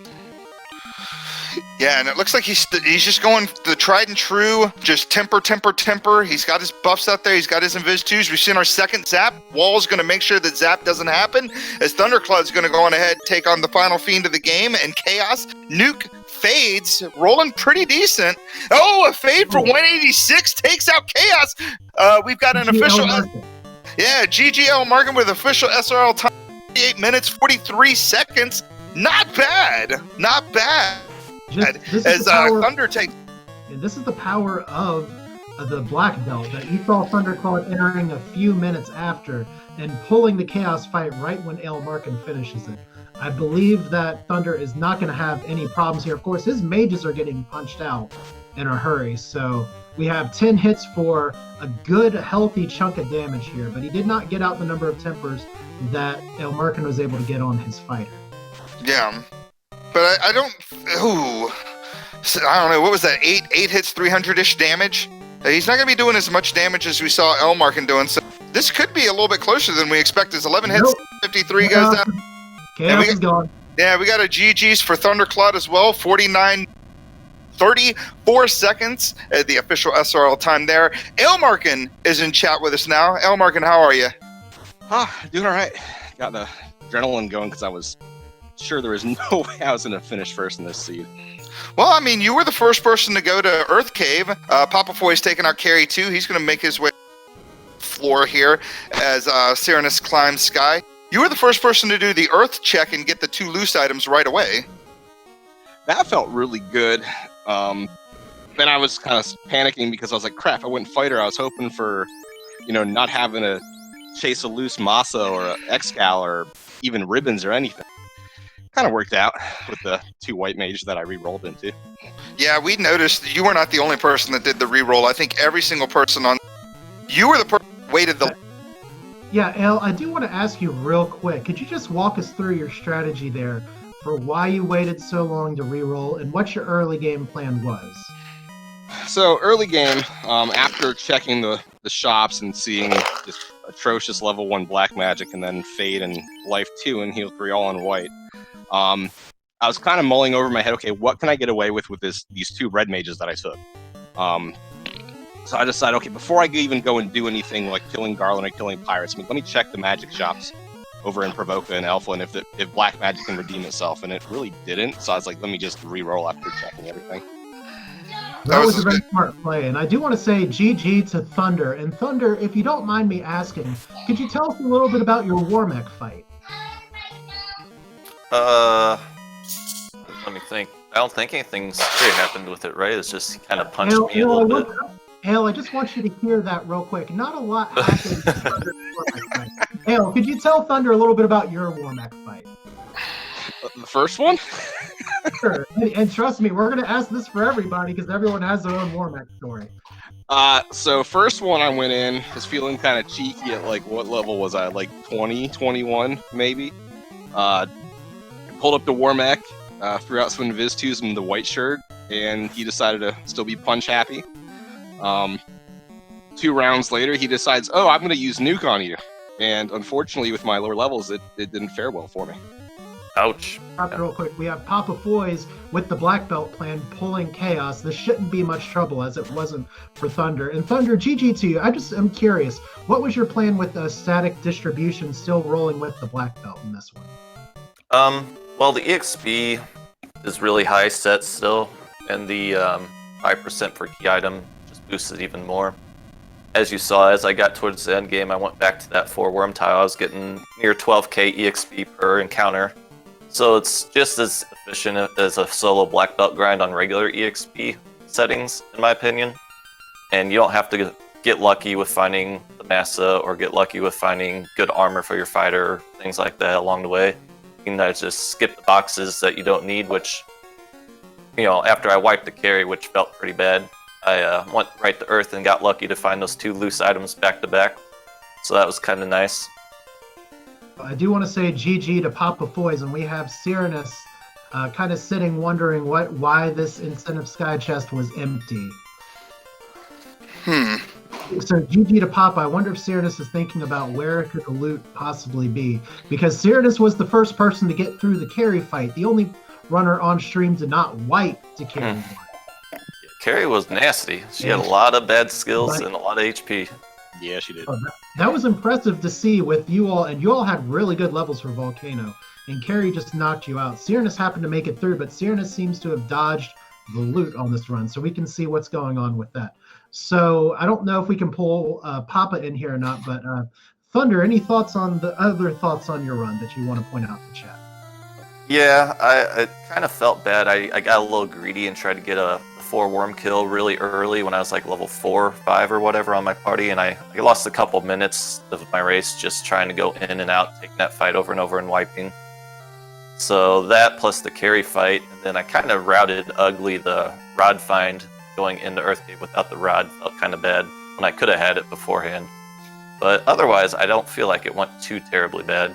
Yeah, and it looks like he's just going the tried and true, just temper. He's got his buffs out there. He's got his Invis 2s. We've seen our second Zap. Wall's going to make sure that Zap doesn't happen, as Thundercloud's going to go on ahead and take on the final fiend of the game, and Chaos, nuke, fades, rolling pretty decent. Oh, a fade for 186 takes out Chaos. We've got an official... Yeah, GGL Markin with official SRL time, 48 minutes, 43 seconds. Not bad. Not bad. As Thunder takes... This is the power of the Black Belt, that you saw Thundercloud entering a few minutes after and pulling the Chaos fight right when Elmarkin finishes it. I believe that Thunder is not going to have any problems here. Of course, his mages are getting punched out in a hurry, so we have 10 hits for a good, healthy chunk of damage here, but he did not get out the number of tempers that Elmarkin was able to get on his fighter. Yeah. But I don't know, what was that, 8 hits, 300-ish damage? He's not going to be doing as much damage as we saw Elmarkin doing, so this could be a little bit closer than we expect, as 11 hits, 53 goes down. Chaos is gone. Yeah, we got a GG's for Thundercloud as well, 34 seconds at the official SRL time there. Elmarkin is in chat with us now. Elmarkin, how are you? Doing all right. Got the adrenaline going because I was sure there was no way I was going to finish first in this seed. Well, I mean, you were the first person to go to Earth Cave. Papa Foy's taking out Carry 2. He's going to make his way floor here as Cyranus climbs Sky. You were the first person to do the Earth check and get the 2 loose items right away. That felt really good. Then I was kind of panicking because I was like, crap, I went fighter. I was hoping for, not having to chase a loose Masa or an Excal or even ribbons or anything. Kind of worked out with the 2 white mages that I re-rolled into. Yeah, we noticed you were not the only person that did the re-roll. I think every single person on... You were the person who waited the... Yeah, El, I do want to ask you real quick. Could you just walk us through your strategy there for why you waited so long to re-roll and what your early game plan was? So early game, after checking the shops and seeing just atrocious level 1 black magic and then fade and life 2 and heal 3 all in white, I was kind of mulling over in my head, okay, what can I get away with these 2 red mages that I took? So I decided, okay, before I even go and do anything like killing Garland or killing pirates, let me check the magic shops over in Provoca and Alpha, and if black magic can redeem itself, and it really didn't. So I was like, let me just re-roll after checking everything. That was a very smart play, and I do want to say GG to Thunder. And Thunder, if you don't mind me asking, could you tell us a little bit about your Warmack fight? Let me think. I don't think anything scary happened with it, right? It's just kind of punched me a little bit. Hale, I just want you to hear that real quick. Not a lot happened in Thunder's Warmech fight. Hale, could you tell Thunder a little bit about your Warmech fight? The first one? Sure. And trust me, we're going to ask this for everybody because everyone has their own Warmech story. So first one I went in, was feeling kind of cheeky at like, what level was I? Like 20, 21 maybe? Pulled up to Warmech, threw out some Invis-2s in the white shirt, and he decided to still be punch happy. 2 rounds later, he decides, oh, I'm going to use Nuke on you. And unfortunately, with my lower levels, it didn't fare well for me. Ouch. Real quick, we have Papa Foy's with the Black Belt plan pulling Chaos. This shouldn't be much trouble as it wasn't for Thunder. And Thunder, GG to you. I'm curious, what was your plan with the static distribution still rolling with the Black Belt in this one? Well, the EXP is really high set still, and the 5% per key item just boosts it even more. As you saw, as I got towards the end game, I went back to that 4 worm tile. I was getting near 12k EXP per encounter. So it's just as efficient as a solo black belt grind on regular EXP settings, in my opinion. And you don't have to get lucky with finding the massa or get lucky with finding good armor for your fighter, things like that along the way. You can just skip the boxes that you don't need, which, after I wiped the carry, which felt pretty bad, I went right to Earth and got lucky to find those 2 loose items back to back. So that was kind of nice. I do want to say GG to Papa Foy's, and we have Cyranus kind of sitting wondering why this incentive sky chest was empty. So GG to Papa, I wonder if Cyranus is thinking about where could the loot possibly be, because Cyranus was the first person to get through the carry fight, the only runner on stream to not wipe to carry one. Carrie was nasty. She had a lot of bad skills and a lot of HP. Yeah, she did. That was impressive to see with you all, and you all had really good levels for Volcano, and Carrie just knocked you out. Cyranus happened to make it through, but Cyranus seems to have dodged the loot on this run, so we can see what's going on with that. So I don't know if we can pull Papa in here or not, but Thunder, any thoughts on the other thoughts on your run that you want to point out in the chat? Yeah, I kind of felt bad. I got a little greedy and tried to get a 4 worm kill really early when I was like level 4 or 5 or whatever on my party, and I lost a couple minutes of my race just trying to go in and out, taking that fight over and over and wiping. So that plus the carry fight, and then I kind of routed ugly the rod find going into Earthgate without the rod. Felt kind of bad when I could have had it beforehand. But otherwise, I don't feel like it went too terribly bad.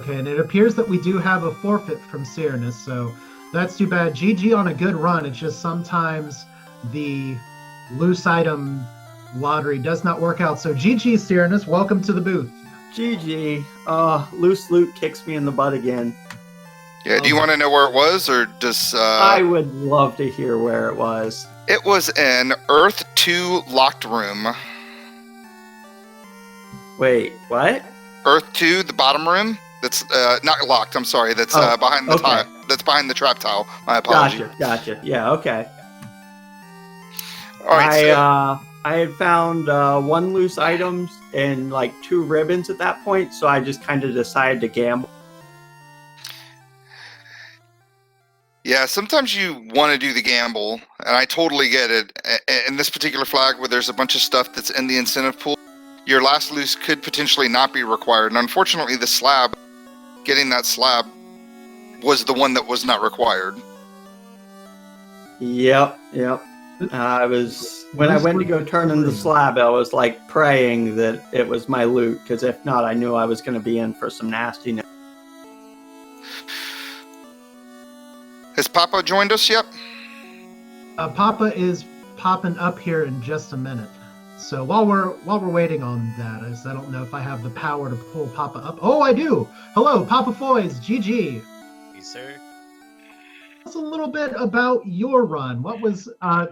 Okay, and it appears that we do have a forfeit from Cyranus, so that's too bad. GG on a good run. It's just sometimes the loose item lottery does not work out. So GG, Cyranus, welcome to the booth. GG. Loose loot kicks me in the butt again. Yeah, do you want to know where it was, or just... I would love to hear where it was. It was in Earth 2 locked room. Wait, what? Earth 2, the bottom room. That's not locked, I'm sorry. That's behind the tile. That's behind the trap tile. My apology. Gotcha. Yeah, okay. All right, I had found 1 loose items and like 2 ribbons at that point, so I just kind of decided to gamble. Yeah, sometimes you want to do the gamble, and I totally get it. In this particular flag, where there's a bunch of stuff that's in the incentive pool, your last loose could potentially not be required. And unfortunately, the slab, getting that slab, was the one that was not required. Yep. I was when I went to go turn in the slab, I was like praying that it was my loot, because if not, I knew I was going to be in for some nastiness. Has Papa joined us yet? Papa is popping up here in just a minute. So while we're waiting on that, I don't know if I have the power to pull Papa up. Oh, I do. Hello, Papa Foy's, GG. Hey, sir. Tell us a little bit about your run. What was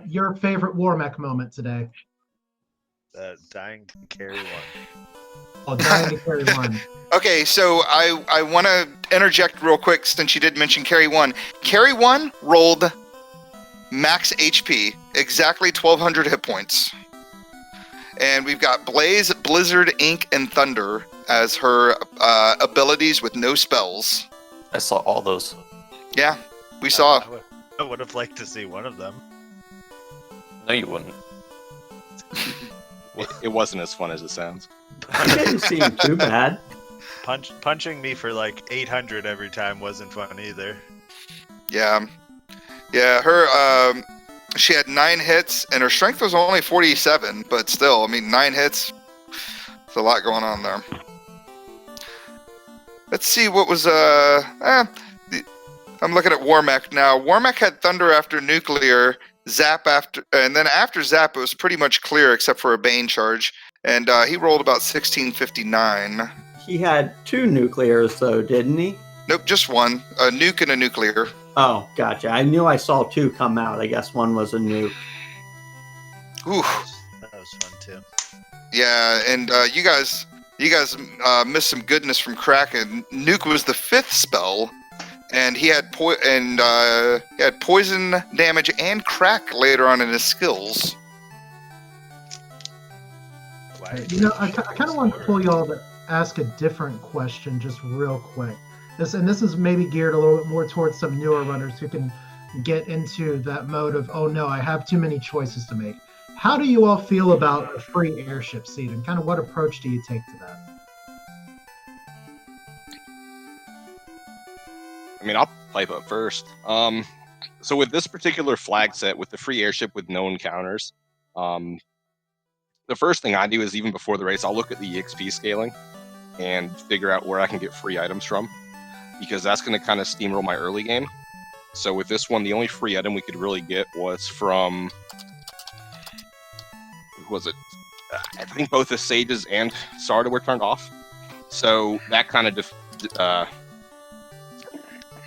your favorite Warmech moment today? Dying to carry one. Oh, dying to carry one. Okay, so I want to interject real quick since you did mention Carry 1. Carry 1 rolled max HP, exactly 1,200 hit points. And we've got Blaze, Blizzard, Ink, and Thunder as her abilities with no spells. I saw all those. Yeah, we saw. I would have liked to see one of them. No, you wouldn't. It wasn't as fun as it sounds. It didn't seem too bad. Punching me for like 800 every time wasn't fun either. Yeah. Her she had 9 hits, and her strength was only 47, but still, I mean, 9 hits. There's a lot going on there. Let's see what was I'm looking at Warmech now. Warmech had Thunder after Nuclear, Zap after, and then after Zap it was pretty much clear except for a Bane charge, and he rolled about 1659. He had 2 nuclears though, didn't he? Nope, just one. A nuke and a nuclear. Oh, gotcha. I knew I saw 2 come out. I guess one was a nuke. Ooh. That was fun too. Yeah, and you guys missed some goodness from Kraken. Nuke was the 5th spell, and he had poison damage and crack later on in his skills. You know, I kind of want to pull y'all to ask a different question just real quick. This is maybe geared a little bit more towards some newer runners who can get into that mode of, oh no, I have too many choices to make. How do you all feel about a free airship seat, and kind of what approach do you take to that? I mean, I'll pipe up first. So with this particular flag set, with the free airship with known counters, the first thing I do is, even before the race, I'll look at the EXP scaling and figure out where I can get free items from, because that's going to kind of steamroll my early game. So with this one, the only free item we could really get was from, who was it? I think both the Sages and Sarda were turned off. So that kind of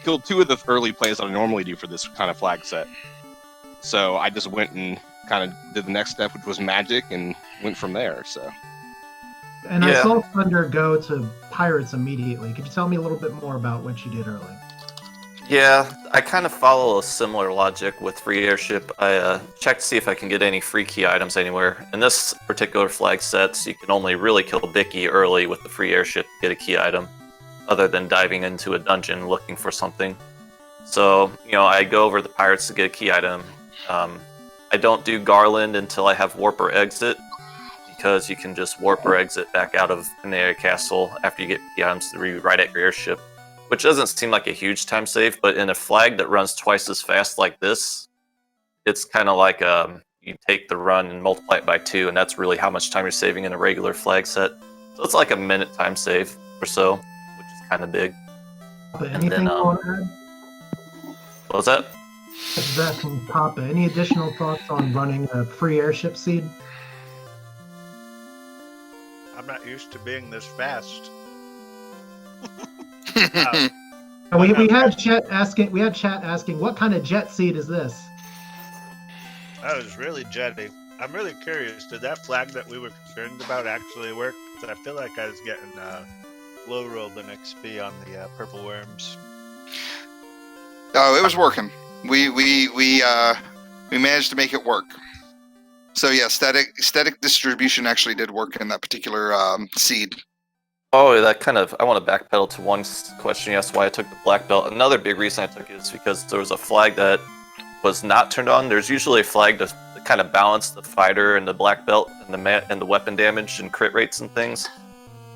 killed 2 of the early plays that I normally do for this kind of flag set. So I just went and kind of did the next step, which was magic, and went from there. So. And Yeah. I saw Thunder go to Pirates immediately. Could you tell me a little bit more about what you did early? Yeah, I kind of follow a similar logic with free airship. I check to see if I can get any free key items anywhere. In this particular flag sets, you can only really kill Bicky early with the free airship to get a key item, other than diving into a dungeon looking for something. So, I go over the Pirates to get a key item. I don't do Garland until I have Warp or Exit, because you can just warp or exit back out of Canary Castle after you get key items right at your airship, which doesn't seem like a huge time save, but in a flag that runs twice as fast like this, it's kind of like you take the run and multiply it by 2, and that's really how much time you're saving in a regular flag set. So it's like a minute time save or so, which is kind of big. But anything you want to add? What was that? I was asking Papa, any additional thoughts on running a free airship seed? I'm not used to being this fast. We had chat asking what kind of jet seed is this? That was really jetty. I'm really curious. Did that flag that we were concerned about actually work? 'Cause I feel like I was getting low rolled in XP on the purple worms. Oh, it was working. We managed to make it work. So yeah, static distribution actually did work in that particular seed. Oh, I want to backpedal to one question you asked why I took the black belt. Another big reason I took it is because there was a flag that was not turned on. There's usually a flag to kind of balance the fighter and the black belt and the weapon damage and crit rates and things.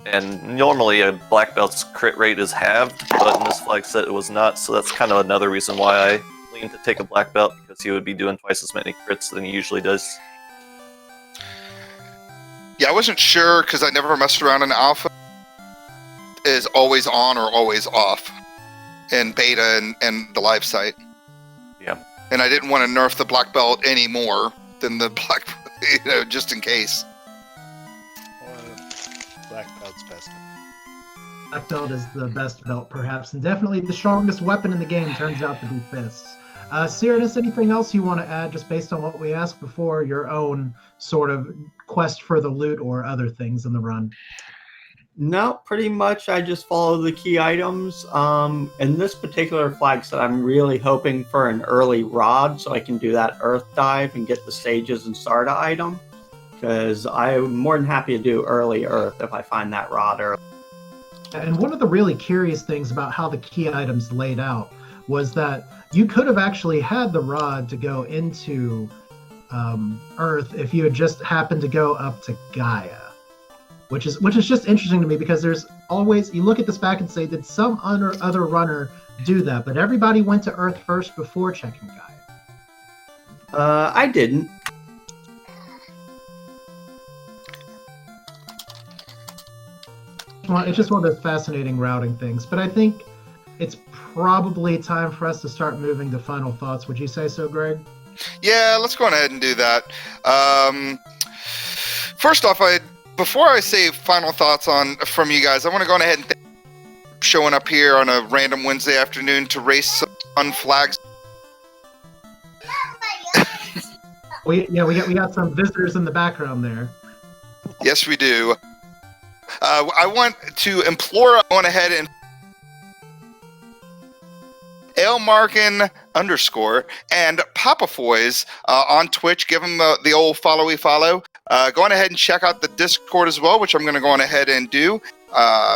And normally a black belt's crit rate is halved, but in this flag set it was not. So that's kind of another reason why I leaned to take a black belt, because he would be doing twice as many crits than he usually does. Yeah, I wasn't sure because I never messed around in alpha. Is always on or always off in beta and the live site. Yeah. And I didn't want to nerf the black belt any more than the black, just in case. Well, black belt's best. Black belt is the best belt, perhaps, and definitely the strongest weapon in the game turns out to be fists. Cyrus, anything else you want to add, just based on what we asked before, your own sort of quest for the loot or other things in the run? No, pretty much I just follow the key items. In this particular flag set, I'm really hoping for an early rod so I can do that earth dive and get the Sages and Sarda item, because I'm more than happy to do early earth if I find that rod early. And one of the really curious things about how the key items laid out was that you could have actually had the rod to go into Earth if you had just happened to go up to Gaia, which is just interesting to me because there's always, you look at this back and say, did some other runner do that? But everybody went to Earth first before checking Gaia. I didn't. It's just one of those fascinating routing things. But I think it's probably time for us to start moving to final thoughts. Would you say so, Greg? Yeah, let's go ahead and do that. First off, before I say final thoughts from you guys, I want to go ahead and thank you for showing up here on a random Wednesday afternoon to race some fun flags. We got some visitors in the background there. Yes, we do. I want to implore on ahead and Ailmarkin _ and Papafoys on Twitch. Give them the old followy follow. Go on ahead and check out the Discord as well, which I'm going to go on ahead and do.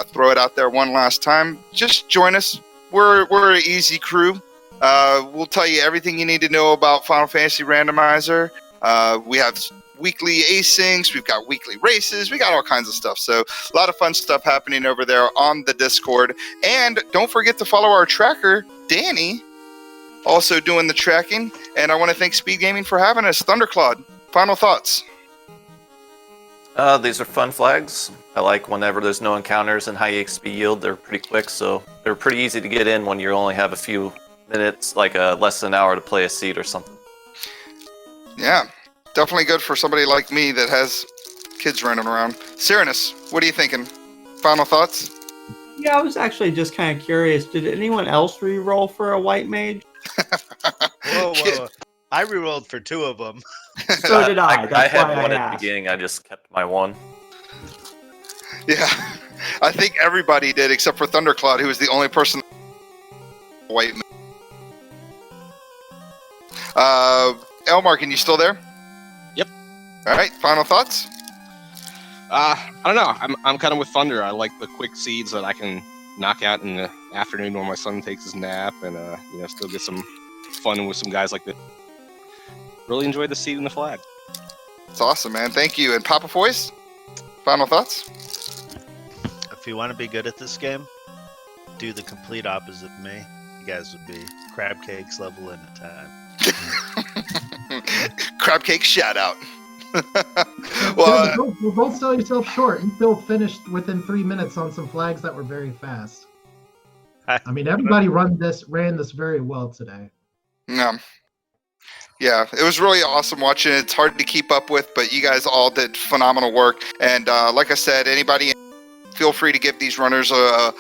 Throw it out there one last time. Just join us. We're an easy crew. We'll tell you everything you need to know about Final Fantasy Randomizer. We have weekly asyncs, we've got weekly races, we got all kinds of stuff. So a lot of fun stuff happening over there on the Discord. And don't forget to follow our tracker, Danny, also doing the tracking. And I want to thank Speed Gaming for having us. Thundercloud, final thoughts. These are fun flags. I like whenever there's no encounters and high XP yield. They're pretty quick, so they're pretty easy to get in when you only have a few minutes, like less than an hour to play a seat or something. Yeah, definitely good for somebody like me that has kids running around. Cyrinus, what are you thinking? Final thoughts? Yeah, I was actually just kind of curious. Did anyone else re-roll for a white mage? Whoa. I re-rolled for 2 of them. So did I. I That's had why one I at asked. the beginning. I just kept my one. Yeah, I think everybody did except for Thundercloud, who was the only person white. Elmarkin, you still there? Yep. All right, final thoughts? I don't know. I'm kind of with Thunder. I like the quick seeds that I can knock out in the afternoon when my son takes his nap, and still get some fun with some guys like this. Really enjoyed the seed and the flag. It's awesome, man. Thank you. And Papa Foys, final thoughts? If you want to be good at this game, do the complete opposite of me. You guys would be crab cakes level in a time. Crab cake shout out. Well, Don't sell yourself short. You still finished within 3 minutes on some flags that were very fast. I mean, everybody ran this very well today. Yeah, it was really awesome watching it. It's hard to keep up with, but you guys all did phenomenal work. And like I said, anybody, feel free to give these runners a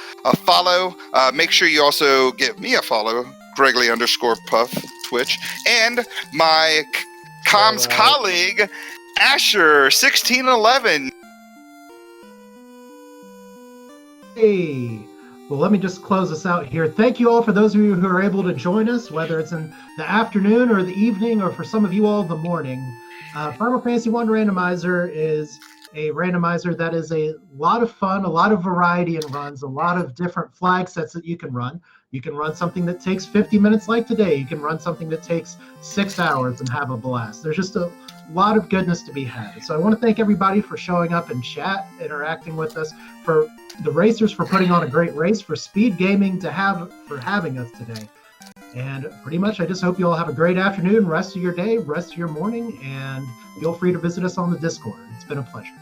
follow. Make sure you also give me a follow, Gregley _Puff Twitch, and my comms colleague, Asher 1611. Hey, well, let me just close this out here. Thank you all for those of you who are able to join us, whether it's in the afternoon or the evening, or for some of you all the morning. Final Fantasy I Randomizer is a randomizer that is a lot of fun, a lot of variety in runs, a lot of different flag sets that you can run. You can run something that takes 50 minutes like today. You can run something that takes 6 hours and have a blast. There's just a lot of goodness to be had. So I want to thank everybody for showing up in chat, interacting with us, for the racers for putting on a great race, for Speed Gaming for having us today. And pretty much, I just hope you all have a great afternoon, rest of your day, rest of your morning, and feel free to visit us on the Discord. It's been a pleasure.